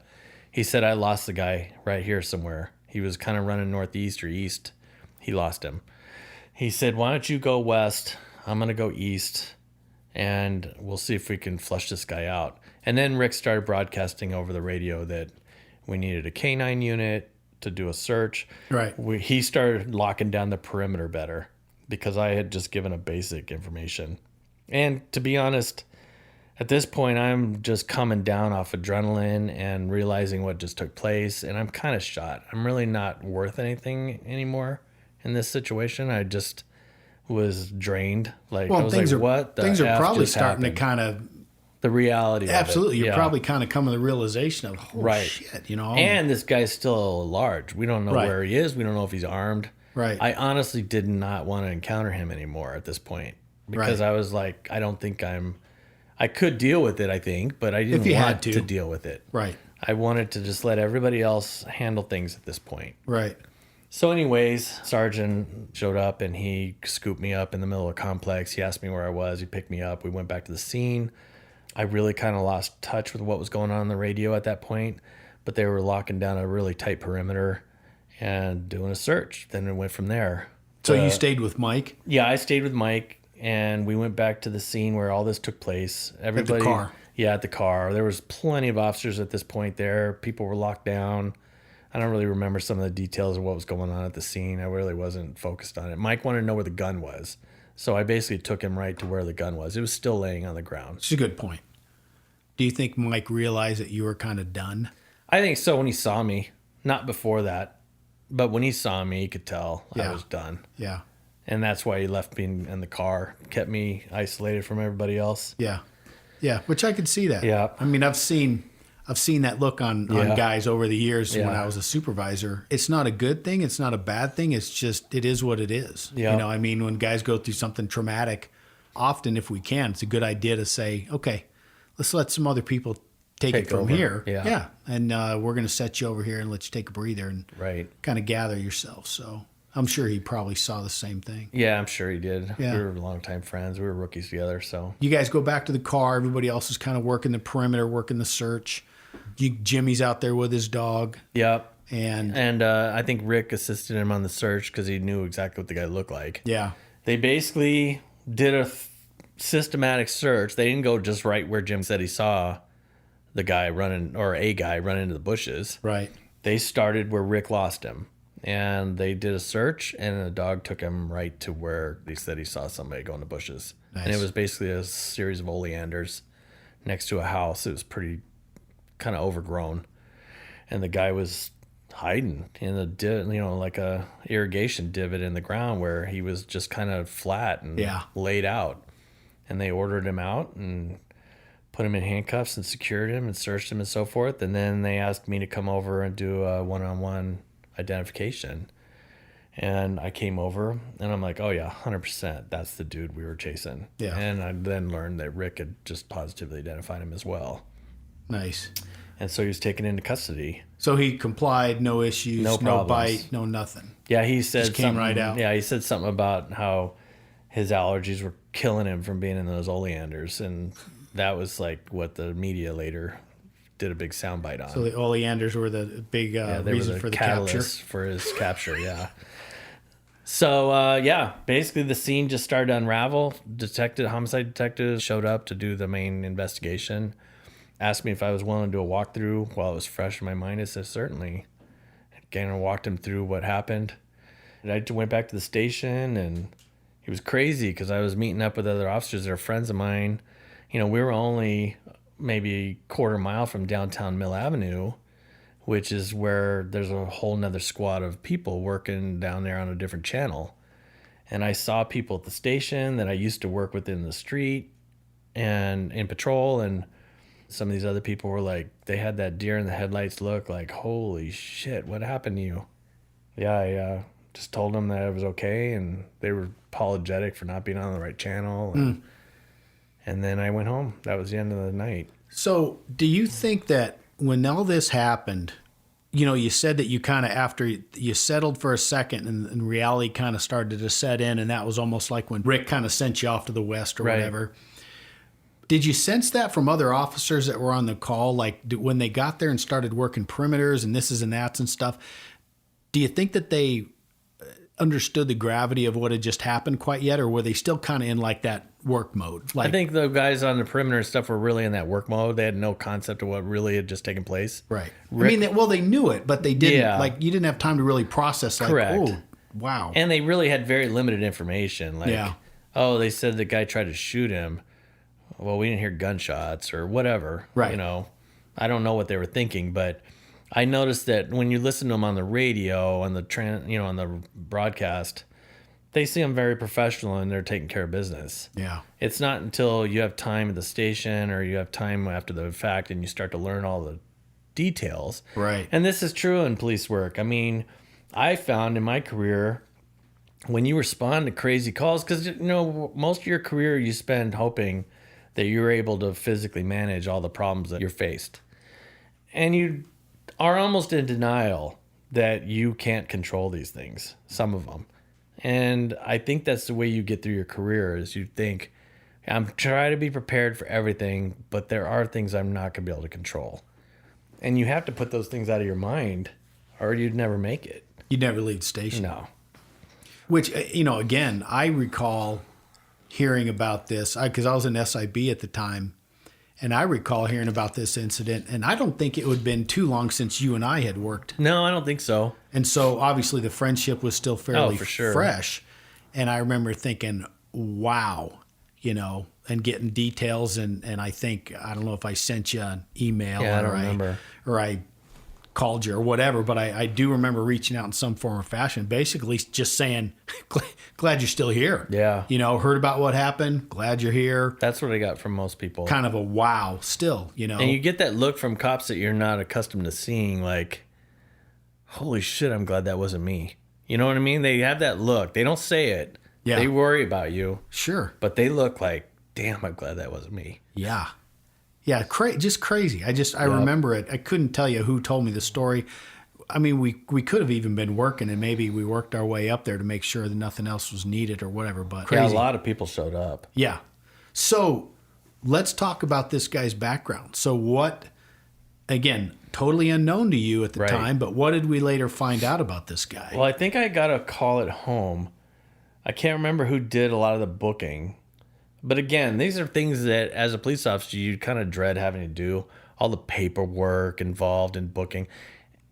He said, I lost the guy right here somewhere. He was kind of running northeast or east. He lost him. He said, why don't you go west? I'm going to go east, and we'll see if we can flush this guy out. And then Rick started broadcasting over the radio that We needed a canine unit to do a search. Right. He started locking down the perimeter better because I had just given a basic information. And to be honest, at this point, I'm just coming down off adrenaline and realizing what just took place. And I'm kind of shot. I'm really not worth anything anymore in this situation. I just was drained. Like, Well, I was things like, are, what the things are F probably just starting happened? to kind of, The reality absolutely, of it. you're Yeah. probably kind of coming to the realization of, oh, Right. shit, you know. And this guy's still large. We don't know Right. where he is. We don't know if he's armed. Right. I honestly did not want to encounter him anymore at this point because Right. I was like, I don't think I could deal with it, I think, but I didn't you want had to. deal with it. Right. I wanted to just let everybody else handle things at this point. Right. So anyways, Sergeant showed up and he scooped me up in the middle of the complex. He asked me where I was. He picked me up. We went back to the scene. I really kind of lost touch with what was going on the radio at that point, but they were locking down a really tight perimeter and doing a search. Then it went from there. So you stayed with Mike? Yeah, I stayed with Mike and we went back to the scene where all this took place. Everybody, car? Yeah, at the car. There was plenty of officers at this point there. People were locked down. I don't really remember some of the details of what was going on at the scene. I really wasn't focused on it. Mike wanted to know where the gun was. So I basically took him right to where the gun was. It was still laying on the ground. It's a good point. Do you think Mike realized that you were kind of done? I think so when he saw me. Not before that. But when he saw me, he could tell I was done. Yeah. And that's why he left me in the car, kept me isolated from everybody else. Yeah. Yeah. Which I could see that. Yeah. I mean, I've seen that look on guys over the years when I was a supervisor. It's not a good thing. It's not a bad thing. It's just, it is what it is. Yeah. You know, I mean, when guys go through something traumatic, often if we can, it's a good idea to say, okay, let's let some other people take it from over. here. Yeah. And we're going to set you over here and let you take a breather and kind of gather yourself. So I'm sure he probably saw the same thing. Yeah, I'm sure he did. Yeah. We were longtime friends. We were rookies together. So you guys go back to the car. Everybody else is kind of working the perimeter, working the search. Jimmy's out there with his dog. Yep. And I think Rick assisted him on the search because he knew exactly what the guy looked like. yeah. They basically did a systematic search. They didn't go just right where Jim said he saw the guy running, or a guy run into the bushes. Right. They started where Rick lost him. And they did a search, and the dog took him right to where he said he saw somebody go in the bushes. Nice. And it was basically a series of oleanders next to a house. It was pretty kind of overgrown. And the guy was hiding in like a irrigation divot in the ground where he was just kind of flat and laid out. And they ordered him out and put him in handcuffs and secured him and searched him and so forth. And then they asked me to come over and do a one-on-one identification. And I came over and I'm like, oh yeah, 100%. That's the dude we were chasing. Yeah. And I then learned that Rick had just positively identified him as well. Nice. And so he was taken into custody. So he complied, no issues, No no problems. bite, no nothing. Yeah, he said Just came something, right out. Yeah, he said something about how his allergies were killing him from being in those oleanders. And that was like what the media later did a big soundbite on. So the oleanders were the big they reason were for the capture. catalyst for his capture, yeah. So, basically the scene just started to unravel. Homicide detectives showed up to do the main investigation. Asked me if I was willing to do a walkthrough while it was fresh in my mind. I said, certainly. Again, I walked him through what happened. And I went back to the station, and it was crazy because I was meeting up with other officers that are friends of mine. You know, we were only maybe a quarter mile from downtown Mill Avenue, which is where there's a whole nother squad of people working down there on a different channel. And I saw people at the station that I used to work with in the street and in patrol. And some of these other people were like, they had that deer in the headlights look like, holy shit, what happened to you? Yeah, I just told them that it was okay. And they were apologetic for not being on the right channel. And then I went home. That was the end of the night. So do you think that when all this happened, you know, you said that you kind of, after you settled for a second and reality kind of started to set in, and that was almost like when Rick kind of sent you off to the west or whatever. Did you sense that from other officers that were on the call? Like when they got there and started working perimeters and this is and that's and stuff, do you think that they understood the gravity of what had just happened quite yet, or were they still kind of in like that work mode? Like, I think the guys on the perimeter and stuff were really in that work mode. They had no concept of what really had just taken place. right. They knew it, but they didn't. Yeah. Like, you didn't have time to really process. Like, Correct. oh, wow. And they really had very limited information. Like, Yeah. oh, they said the guy tried to shoot him. Well, we didn't hear gunshots or whatever. Right. You know, I don't know what they were thinking, but I noticed that when you listen to them on the radio, on the on the broadcast, they seem very professional and they're taking care of business. Yeah. It's not until you have time at the station or you have time after the fact and you start to learn all the details. Right. And this is true in police work. I mean, I found in my career, when you respond to crazy calls, because, most of your career you spend hoping that you're able to physically manage all the problems that you're faced. And you are almost in denial that you can't control these things, some of them. And I think that's the way you get through your career is you think, I'm trying to be prepared for everything, but there are things I'm not going to be able to control. And you have to put those things out of your mind or you'd never make it. You'd never leave station. No. Which, again, I recall hearing about this because I was in SIB at the time. And I recall hearing about this incident, and I don't think it would have been too long since you and I had worked. No, I don't think so. And so obviously the friendship was still fairly for sure. fresh. And I remember thinking, wow, and getting details. And I think, I don't know if I sent you an email I don't remember. Or I called you or whatever, but I do remember reaching out in some form or fashion, basically just saying, glad you're still here. Yeah. Heard about what happened. Glad you're here. That's what I got from most people. Kind of a wow still, And you get that look from cops that you're not accustomed to seeing, like, holy shit, I'm glad that wasn't me. You know what I mean? They have that look. They don't say it. Yeah. They worry about you. Sure. But they look like, damn, I'm glad that wasn't me. Yeah. Yeah, just crazy. I remember it. I couldn't tell you who told me the story. I mean, we could have even been working, and maybe we worked our way up there to make sure that nothing else was needed or whatever. But crazy. Yeah, a lot of people showed up. Yeah. So let's talk about this guy's background. So what, again, totally unknown to you at the time, but what did we later find out about this guy? Well, I think I got a call at home. I can't remember who did a lot of the booking. But again, these are things that as a police officer, you kind of dread having to do, all the paperwork involved in booking.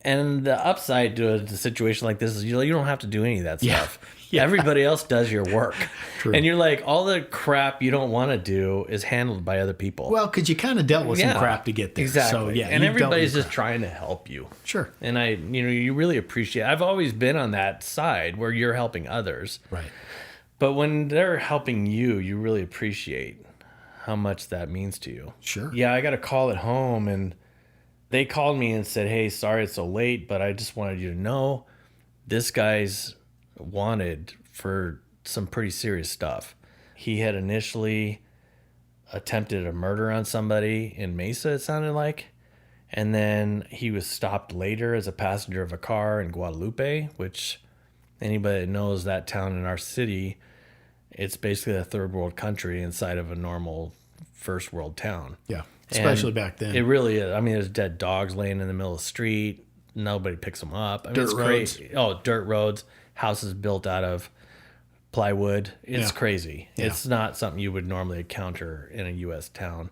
And the upside to a situation like this is you don't have to do any of that stuff. Yeah. Everybody else does your work. True. And you're like, all the crap you don't want to do is handled by other people. Well, because you kind of dealt with some crap to get there. Exactly. So, yeah, and everybody's just trying to help you. Sure. And you really appreciate I've always been on that side where you're helping others. Right. But when they're helping you, you really appreciate how much that means to you. Sure. Yeah, I got a call at home, and they called me and said, hey, sorry it's so late, but I just wanted you to know this guy's wanted for some pretty serious stuff. He had initially attempted a murder on somebody in Mesa, it sounded like. And then he was stopped later as a passenger of a car in Guadalupe, which anybody that knows that town in our city, it's basically a third world country inside of a normal first world town. Yeah, especially back then. It really is. I mean, there's dead dogs laying in the middle of the street. Nobody picks them up. I mean, Dirt it's roads. crazy. Oh, dirt roads, houses built out of plywood. It's crazy. Yeah. It's not something you would normally encounter in a U.S. town.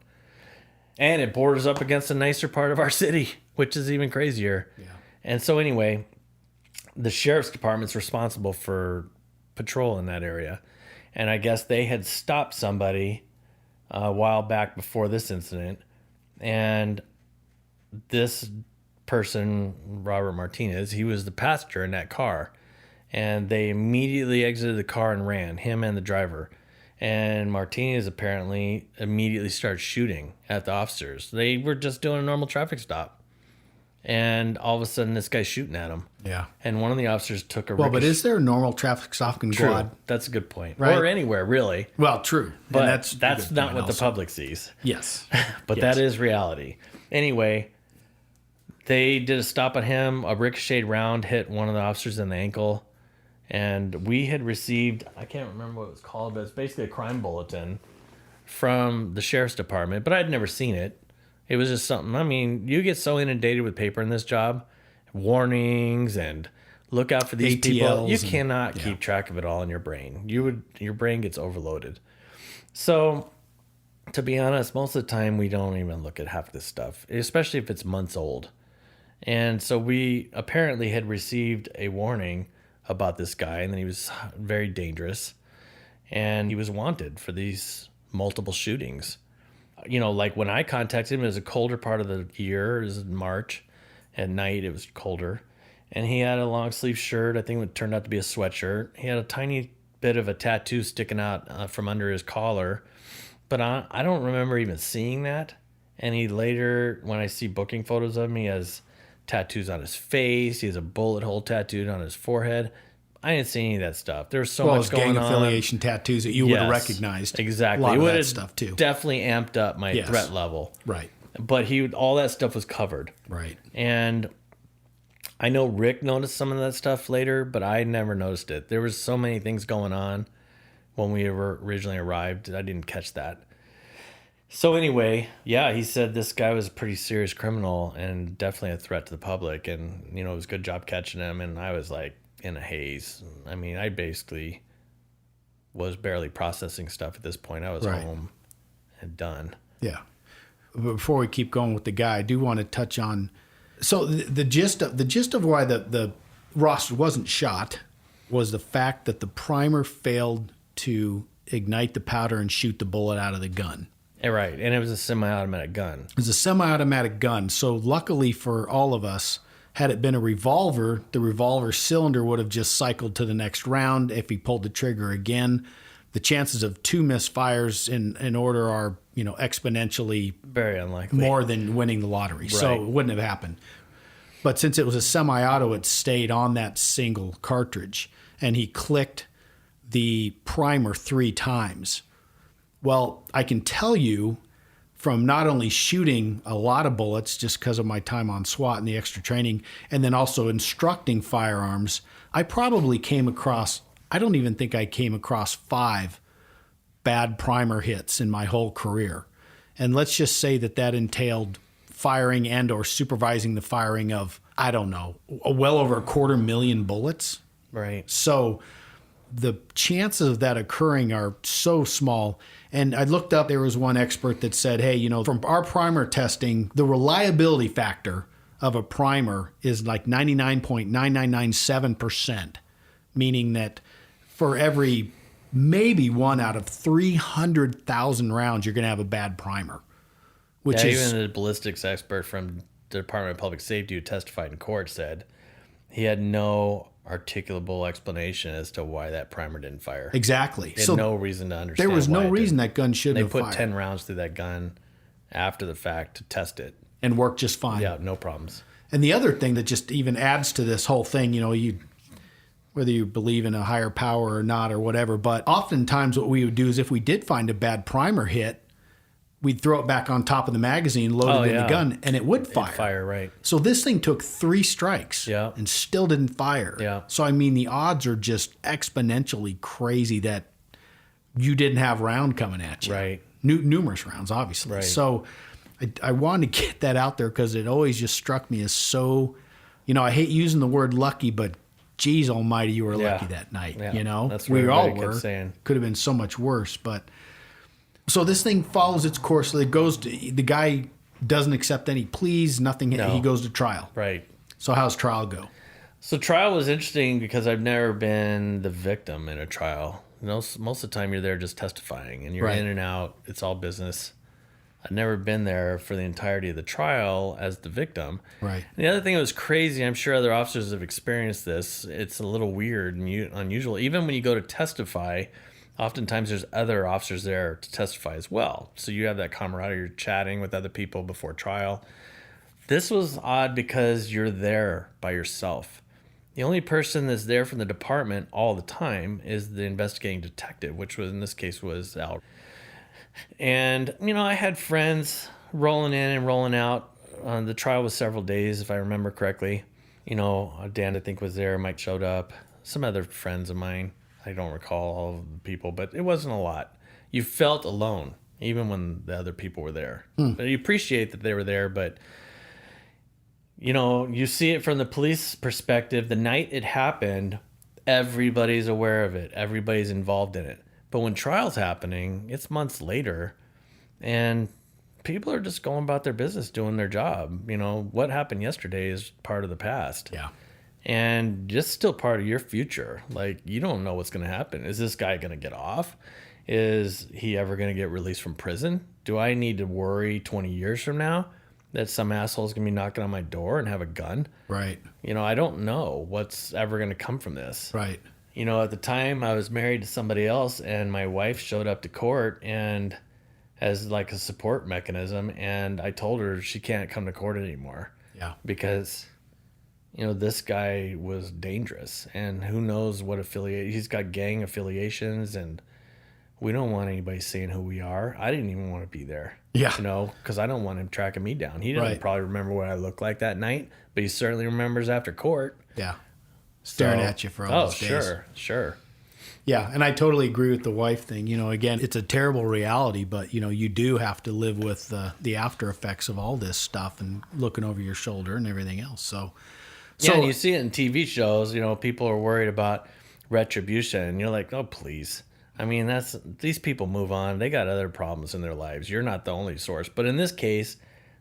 And it borders up against a nicer part of our city, which is even crazier. Yeah. And so anyway, the sheriff's department's responsible for patrol in that area. And I guess they had stopped somebody a while back before this incident. And this person, Robert Martinez, he was the passenger in that car. And they immediately exited the car and ran, him and the driver. And Martinez apparently immediately started shooting at the officers. They were just doing a normal traffic stop. And all of a sudden, this guy's shooting at him. Yeah. And one of the officers took a Well, but is there a normal traffic stop in True. Guad? That's a good point. Right. Or anywhere, really. Well, true. But And that's a good not point what the also. public sees. Yes. But Yes. that is reality. Anyway, they did a stop on him. A ricocheted round hit one of the officers in the ankle. And we had received, I can't remember what it was called, but it's basically a crime bulletin from the sheriff's department. But I'd never seen it. It was just something, I mean, you get so inundated with paper in this job, warnings and Look out for these people. You ATLs cannot keep track of it all in your brain. Your brain gets overloaded. So, to be honest, most of the time we don't even look at half this stuff, especially if it's months old. And so we apparently had received a warning about this guy, and then he was very dangerous, and he was wanted for these multiple shootings. You know, like when I contacted him, it was a colder part of the year. It was March. At night, it was colder. And he had a long sleeve shirt. I think it turned out to be a sweatshirt. He had a tiny bit of a tattoo sticking out from under his collar. But I don't remember even seeing that. And he later, when I see booking photos of him, he has tattoos on his face. He has a bullet hole tattooed on his forehead. I didn't see any of that stuff. There's so much going on. Gang affiliation tattoos that you would have recognized. Exactly. A lot it of would that have stuff too. Definitely amped up my threat level. Right. But all that stuff was covered. Right. And I know Rick noticed some of that stuff later, but I never noticed it. There was so many things going on when we originally arrived. I didn't catch that. So anyway, yeah, he said this guy was a pretty serious criminal and definitely a threat to the public. And, you know, it was a good job catching him. And I was like in a haze. I mean, I basically was barely processing stuff at this point. I was home and done. Yeah. But before we keep going with the guy, I do want to touch on. So the gist of why the Ross wasn't shot was the fact that the primer failed to ignite the powder and shoot the bullet out of the gun. Right, and it was a semi-automatic gun. It was a semi-automatic gun. So luckily for all of us, had it been a revolver, the revolver cylinder would have just cycled to the next round. If he pulled the trigger again, the chances of 2 misfires in order are, you know, exponentially very unlikely, more than winning the lottery. Right. So it wouldn't have happened. But since it was a semi-auto, it stayed on that single cartridge, and he clicked the primer 3 times. Well, I can tell you from not only shooting a lot of bullets just because of my time on SWAT and the extra training, and then also instructing firearms, I probably came across, I don't even think I came across 5 bad primer hits in my whole career. And let's just say that entailed firing and or supervising the firing of, I don't know, well over 250,000 bullets. Right. So the chances of that occurring are so small. And I looked up, there was one expert that said, hey, you know, from our primer testing, the reliability factor of a primer is like 99.9997%, meaning that for every maybe 1 out of 300,000 rounds, you're going to have a bad primer. Which is, even the ballistics expert from the Department of Public Safety who testified in court said he had no articulable explanation as to why that primer didn't fire. Exactly. He had no reason to understand. There was no reason that gun shouldn't have fired. They put 10 rounds through that gun after the fact to test it. And worked just fine. Yeah, no problems. And the other thing that just even adds to this whole thing, you know, whether you believe in a higher power or not or whatever, but oftentimes what we would do is if we did find a bad primer hit, we'd throw it back on top of the magazine, load it in the gun, and it would fire. It'd fire, right. So this thing took 3 strikes and still didn't fire. Yeah. So, I mean, the odds are just exponentially crazy that you didn't have round coming at you. Right. Numerous rounds, obviously. Right. So I wanted to get that out there because it always just struck me as so, you know, I hate using the word lucky, but geez almighty, you were lucky that night, you know? That's what we all kept saying. Could have been so much worse, but... So this thing follows its course. It goes to, the guy doesn't accept any pleas, nothing. No. He goes to trial. Right. So how's trial go? So trial was interesting because I've never been the victim in a trial. You know, most of the time you're there just testifying and you're in and out. It's all business. I've never been there for the entirety of the trial as the victim. Right. And the other thing that was crazy, I'm sure other officers have experienced this. It's a little weird and unusual. Even when you go to testify, oftentimes there's other officers there to testify as well. So you have that camaraderie, you're chatting with other people before trial. This was odd because you're there by yourself. The only person that's there from the department all the time is the investigating detective, which was in this case was Al. And, you know, I had friends rolling in and rolling out. The trial was several days, if I remember correctly. You know, Dan, I think, was there. Mike showed up. Some other friends of mine. I don't recall all of the people, but it wasn't a lot. You felt alone, even when the other people were there. But you appreciate that they were there, but you see it from the police perspective. The night it happened, everybody's aware of it. Everybody's involved in it. But when trial's happening, it's months later, and people are just going about their business, doing their job. What happened yesterday is part of the past. Yeah. And just still part of your future. Like, you don't know what's going to happen. Is this guy going to get off? Is he ever going to get released from prison? Do I need to worry 20 years from now that some asshole's going to be knocking on my door and have a gun? Right. I don't know what's ever going to come from this. Right. At the time I was married to somebody else, and my wife showed up to court and as like a support mechanism, and I told her she can't come to court anymore. Yeah. Because this guy was dangerous, and who knows what he's got gang affiliations, and we don't want anybody seeing who we are. I didn't even want to be there. Yeah. Because I don't want him tracking me down. He doesn't Right. probably remember what I looked like that night, but he certainly remembers after court. Yeah. Staring at you for all those days. Sure. Yeah, and I totally agree with the wife thing. Again, it's a terrible reality, but you do have to live with the after effects of all this stuff and looking over your shoulder and everything else. So and you see it in TV shows. People are worried about retribution, and you're like, oh, please. I mean, these people move on. They got other problems in their lives. You're not the only source. But in this case,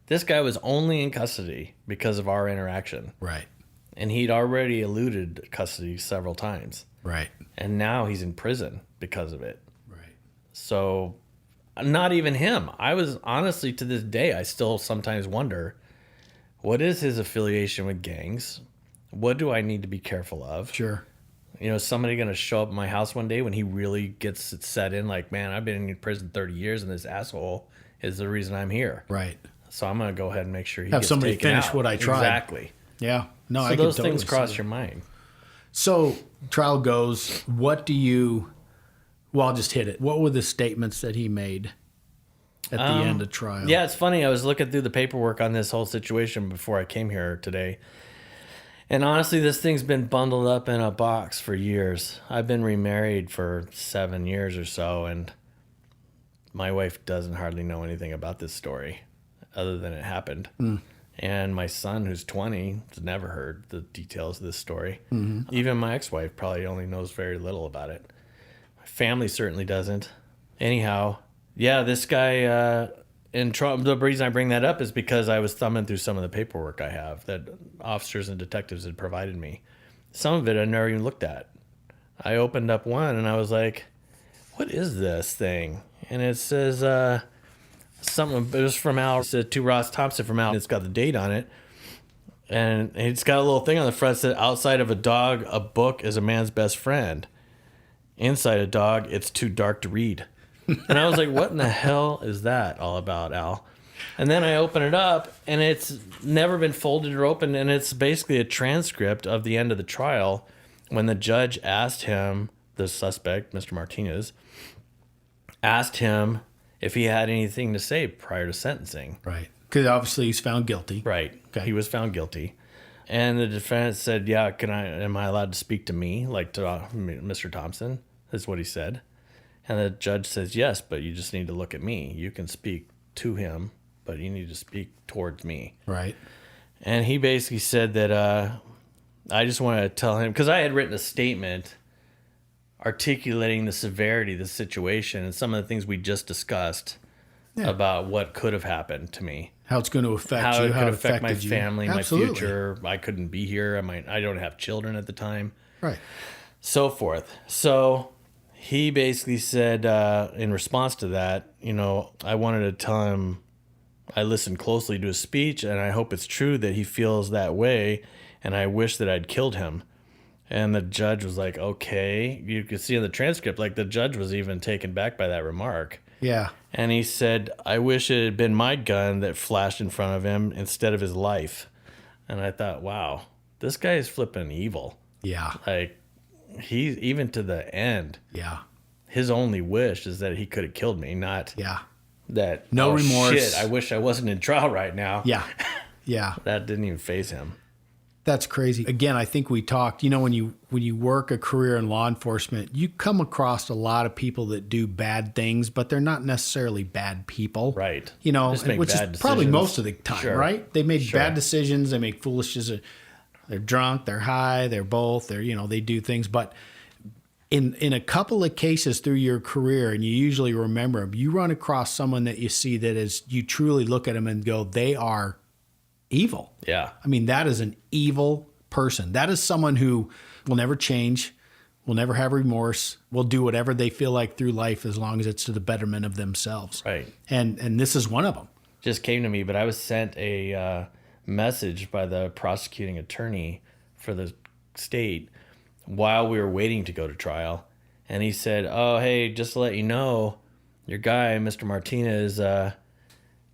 this guy was only in custody because of our interaction. Right. And he'd already eluded custody several times. Right. And now he's in prison because of it. Right. So not even him. I was honestly, to this day, I still sometimes wonder, what is his affiliation with gangs? What do I need to be careful of? Sure. Is somebody going to show up at my house one day when he really gets it set in, like, man, I've been in prison 30 years and this asshole is the reason I'm here. Right. So I'm going to go ahead and make sure he Have gets somebody taken finish out. what I tried. Exactly. Yeah. No, So I those could totally things cross see your mind. So trial goes. What do you? Well, I'll just hit it. What were the statements that he made at the end of trial? Yeah, it's funny. I was looking through the paperwork on this whole situation before I came here today. And honestly, this thing's been bundled up in a box for years. I've been remarried for 7 years or so, and my wife doesn't hardly know anything about this story other than it happened. And my son, who's 20, has never heard the details of this story. Mm-hmm. Even my ex-wife probably only knows very little about it. My family certainly doesn't. Anyhow, yeah, this guy... And the reason I bring that up is because I was thumbing through some of the paperwork I have that officers and detectives had provided me. Some of it I never even looked at. I opened up one and I was like, what is this thing? And it says something, it was from Al, it said to Ross Thompson from Al. It's got the date on it. And it's got a little thing on the front that said, outside of a dog, a book is a man's best friend. Inside a dog, it's too dark to read. And I was like, what in the hell is that all about, Al? And then I open it up, and it's never been folded or opened, and it's basically a transcript of the end of the trial when the judge asked him, the suspect, Mr. Martinez, asked him if he had anything to say prior to sentencing. Right. Because obviously he's found guilty. Right. Okay. He was found guilty. And the defendant said, yeah, am I allowed to speak to me, like to Mr. Thompson? Is what he said. And the judge says, yes, but you just need to look at me. You can speak to him, but you need to speak towards me. Right. And he basically said that I just wanted to tell him, because I had written a statement articulating the severity of the situation and some of the things we just discussed about what could have happened to me. How it's going to affect how you. It how could it affect my affected you. family, Absolutely. my future. I couldn't be here. I don't have children at the time. Right. So forth. So... he basically said, in response to that, I wanted to tell him I listened closely to his speech, and I hope it's true that he feels that way, and I wish that I'd killed him. And the judge was like, okay. You could see in the transcript, like the judge was even taken back by that remark. Yeah. And he said, I wish it had been my gun that flashed in front of him instead of his life. And I thought, wow, this guy is flipping evil. Yeah. Like, he's even to the end. Yeah. His only wish is that he could have killed me, not that. No remorse. Shit, I wish I wasn't in trial right now. Yeah. Yeah. That didn't even faze him. That's crazy. Again, I think we talked, when you work a career in law enforcement, you come across a lot of people that do bad things, but they're not necessarily bad people. Right. Which is probably most of the time, right? They made bad decisions. They make foolish decisions. They're drunk, they're high, they're both, they do things. But in a couple of cases through your career, and you usually remember them, you run across someone that you see that is, you truly look at them and go, they are evil. Yeah. I mean, that is an evil person. That is someone who will never change, will never have remorse, will do whatever they feel like through life as long as it's to the betterment of themselves. Right. And this is one of them. Just came to me, but I was sent a message by the prosecuting attorney for the state while we were waiting to go to trial. And he said, oh, hey, just to let you know, your guy, Mr. Martinez,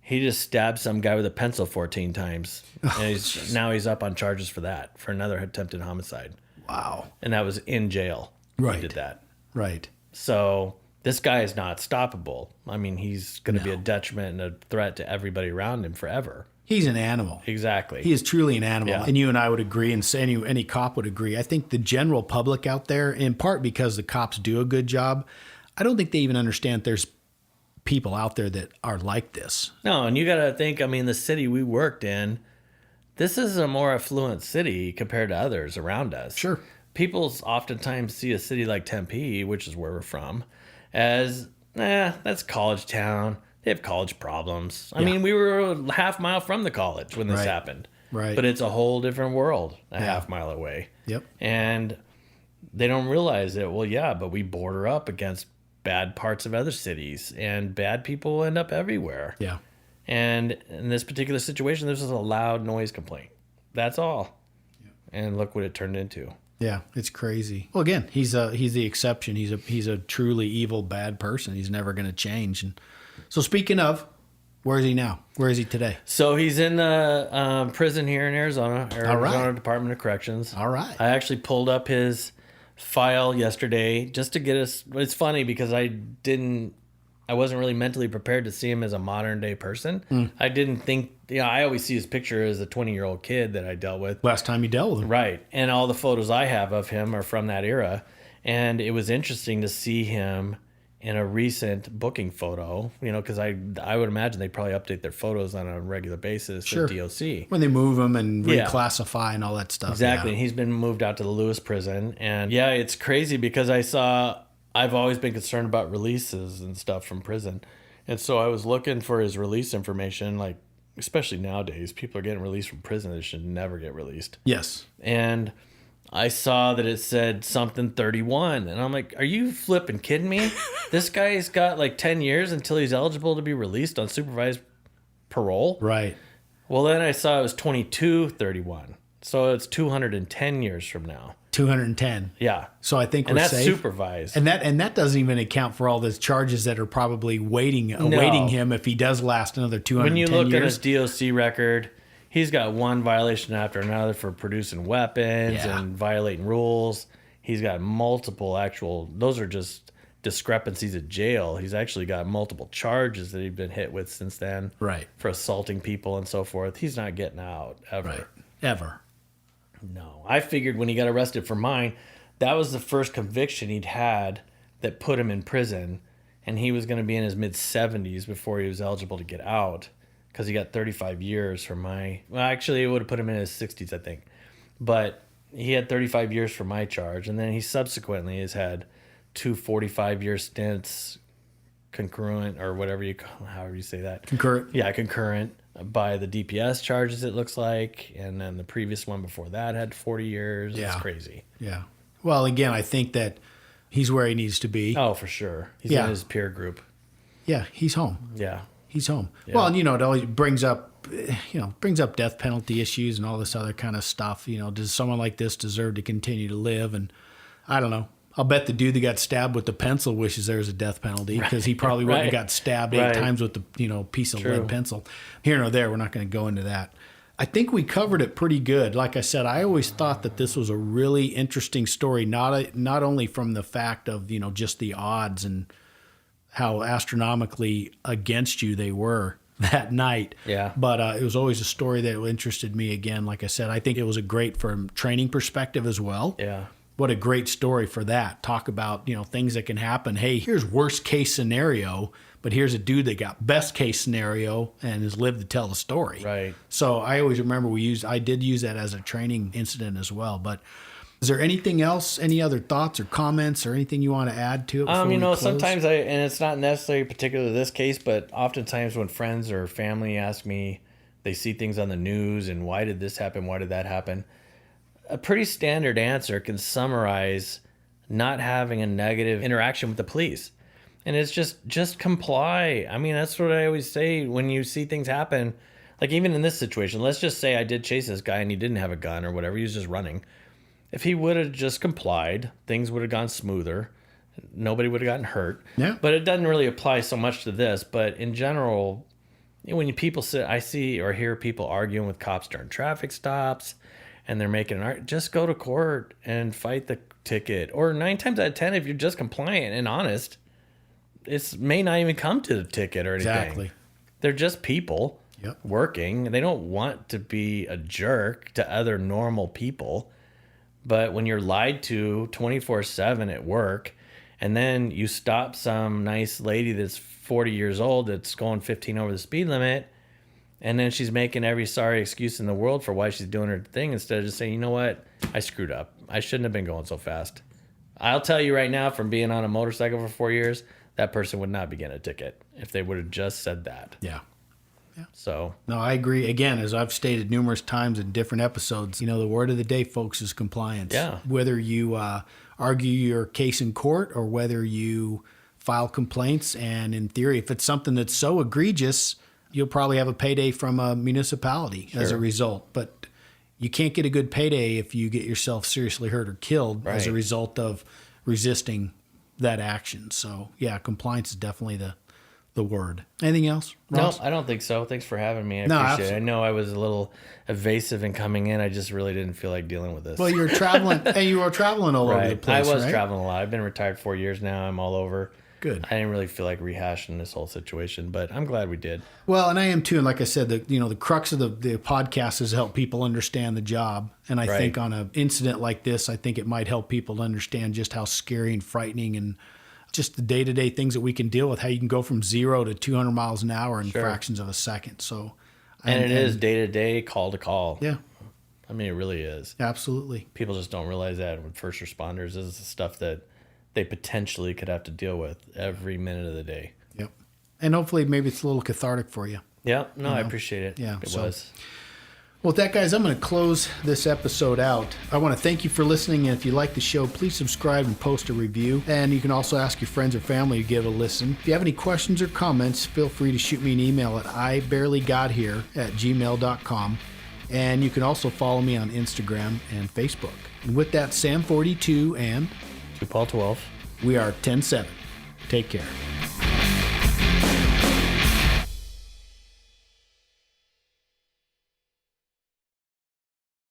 he just stabbed some guy with a pencil 14 times. And now he's up on charges for that, for another attempted homicide. Wow. And that was in jail. Right. He did that. Right. So this guy is not stoppable. I mean, he's going to be a detriment and a threat to everybody around him forever. He's an animal. Exactly. He is truly an animal. Yeah. And you and I would agree, and any cop would agree. I think the general public out there, in part because the cops do a good job, I don't think they even understand there's people out there that are like this. No, and you got to think, I mean, the city we worked in, this is a more affluent city compared to others around us. Sure. People oftentimes see a city like Tempe, which is where we're from, as, that's college town. They have college problems. I mean, we were a half mile from the college when this happened. Right. But it's a whole different world a half mile away. Yep. And they don't realize it. Well, yeah, but we border up against bad parts of other cities, and bad people end up everywhere. Yeah. And in this particular situation, this is a loud noise complaint. That's all. Yeah. And look what it turned into. Yeah, it's crazy. Well, again, he's the exception. He's a truly evil, bad person. He's never going to change. And so, speaking of, where is he now? Where is he today? So he's in the prison here in Arizona, Right. Department of Corrections. All right. I actually pulled up his file yesterday just to get us. It's funny because I wasn't really mentally prepared to see him as a modern day person. I didn't think, I always see his picture as a 20-year-old kid that I dealt with. Last time you dealt with him. Right. And all the photos I have of him are from that era. And it was interesting to see him in a recent booking photo, because I would imagine they probably update their photos on a regular basis. Sure. At DOC. When they move them and reclassify and all that stuff. Exactly. Yeah. And he's been moved out to the Lewis prison. And it's crazy because I've always been concerned about releases and stuff from prison. And so I was looking for his release information, like, especially nowadays, people are getting released from prison that should never get released. Yes. And I saw that it said something 31. And I'm like, are you flipping kidding me? This guy's got like 10 years until he's eligible to be released on supervised parole. Right. Well, then I saw it was 22-31. So it's 210 years from now. 210. Yeah. So I think we're safe. And that's supervised. And that doesn't even account for all those charges that are probably awaiting him if he does last another 210 years. When you look at his DOC record, he's got one violation after another for producing weapons and violating rules. He's got multiple those are just discrepancies at jail. He's actually got multiple charges that he's been hit with since then. Right. For assaulting people and so forth. He's not getting out ever. Right. Ever. No. I figured when he got arrested for mine, that was the first conviction he'd had that put him in prison. And he was going to be in his mid-70s before he was eligible to get out. Because he got 35 years for actually, it would have put him in his 60s, I think. But he had 35 years for my charge. And then he subsequently has had 2 45-year stints concurrent, or however you say that. Concurrent. Yeah, concurrent by the DPS charges, it looks like. And then the previous one before that had 40 years. Yeah. It's crazy. Yeah. Well, again, I think that he's where he needs to be. Oh, for sure. He's in his peer group. Yeah, he's home. Yeah. He's home. Yeah. Well, and it always brings up death penalty issues and all this other kind of stuff. Does someone like this deserve to continue to live? And I don't know. I'll bet the dude that got stabbed with the pencil wishes there was a death penalty, because he probably wouldn't have got stabbed 8 times with the piece of lead pencil. Here nor there, we're not going to go into that. I think we covered it pretty good. Like I said, I always thought that this was a really interesting story, not only from the fact of just the odds and how astronomically against you they were, that night. Yeah. But it was always a story that interested me again. Like I said, I think it was a great from training perspective as well. Yeah. What a great story for that. Talk about, things that can happen. Hey, here's worst case scenario, but here's a dude that got best case scenario and has lived to tell the story. Right. So I always remember I did use that as a training incident as well. But is there anything else, any other thoughts or comments or anything you want to add to it before we close? Sometimes and it's not necessarily particular to this case, but oftentimes when friends or family ask me, they see things on the news and why did this happen? Why did that happen? A pretty standard answer can summarize not having a negative interaction with the police. And it's just comply. I mean, that's what I always say when you see things happen. Like even in this situation, let's just say I did chase this guy and he didn't have a gun or whatever. He was just running. If he would have just complied, things would have gone smoother. Nobody would have gotten hurt. Yeah. But it doesn't really apply so much to this. But in general, when people I see or hear people arguing with cops during traffic stops, and they're making an argument, just go to court and fight the ticket. Or 9 times out of 10, if you're just compliant and honest, it may not even come to the ticket or anything. Exactly. They're just people working. They don't want to be a jerk to other normal people. But when you're lied to 24/7 at work, and then you stop some nice lady that's 40 years old that's going 15 over the speed limit, and then she's making every sorry excuse in the world for why she's doing her thing instead of just saying, you know what, I screwed up. I shouldn't have been going so fast. I'll tell you right now, from being on a motorcycle for 4 years, that person would not be getting a ticket if they would have just said that. Yeah. So. No, I agree. Again, as I've stated numerous times in different episodes, the word of the day, folks, is compliance. Yeah. Whether you argue your case in court or whether you file complaints, and in theory, if it's something that's so egregious, you'll probably have a payday from a municipality as a result. But you can't get a good payday if you get yourself seriously hurt or killed as a result of resisting that action. So, yeah, compliance is definitely the word. Anything else, Ross? No, I don't think so. Thanks for having me. I appreciate it. I know I was a little evasive in coming in. I just really didn't feel like dealing with this. Well, you were traveling, and you were traveling all over the place, I was right? traveling a lot. I've been retired 4 years now. I'm all over. Good. I didn't really feel like rehashing this whole situation, but I'm glad we did. Well, and I am too. And like I said, the crux of the podcast is help people understand the job. And I think on an incident like this, I think it might help people to understand just how scary and frightening and just the day-to-day things that we can deal with, how you can go from 0 to 200 miles an hour in fractions of a second. So, and it is day-to-day, call to call. Yeah. I mean, it really is. Absolutely. People just don't realize that with first responders. This is the stuff that they potentially could have to deal with every minute of the day. Yep. And hopefully maybe it's a little cathartic for you. Yeah. No, I appreciate it. Yeah. It was. Well, with that, guys, I'm going to close this episode out. I want to thank you for listening, and if you like the show, please subscribe and post a review. And you can also ask your friends or family to give it a listen. If you have any questions or comments, feel free to shoot me an email at ibarelygothehere@gmail.com. And you can also follow me on Instagram and Facebook. And with that, Sam42 and To Paul 12. we are 10-7. Take care.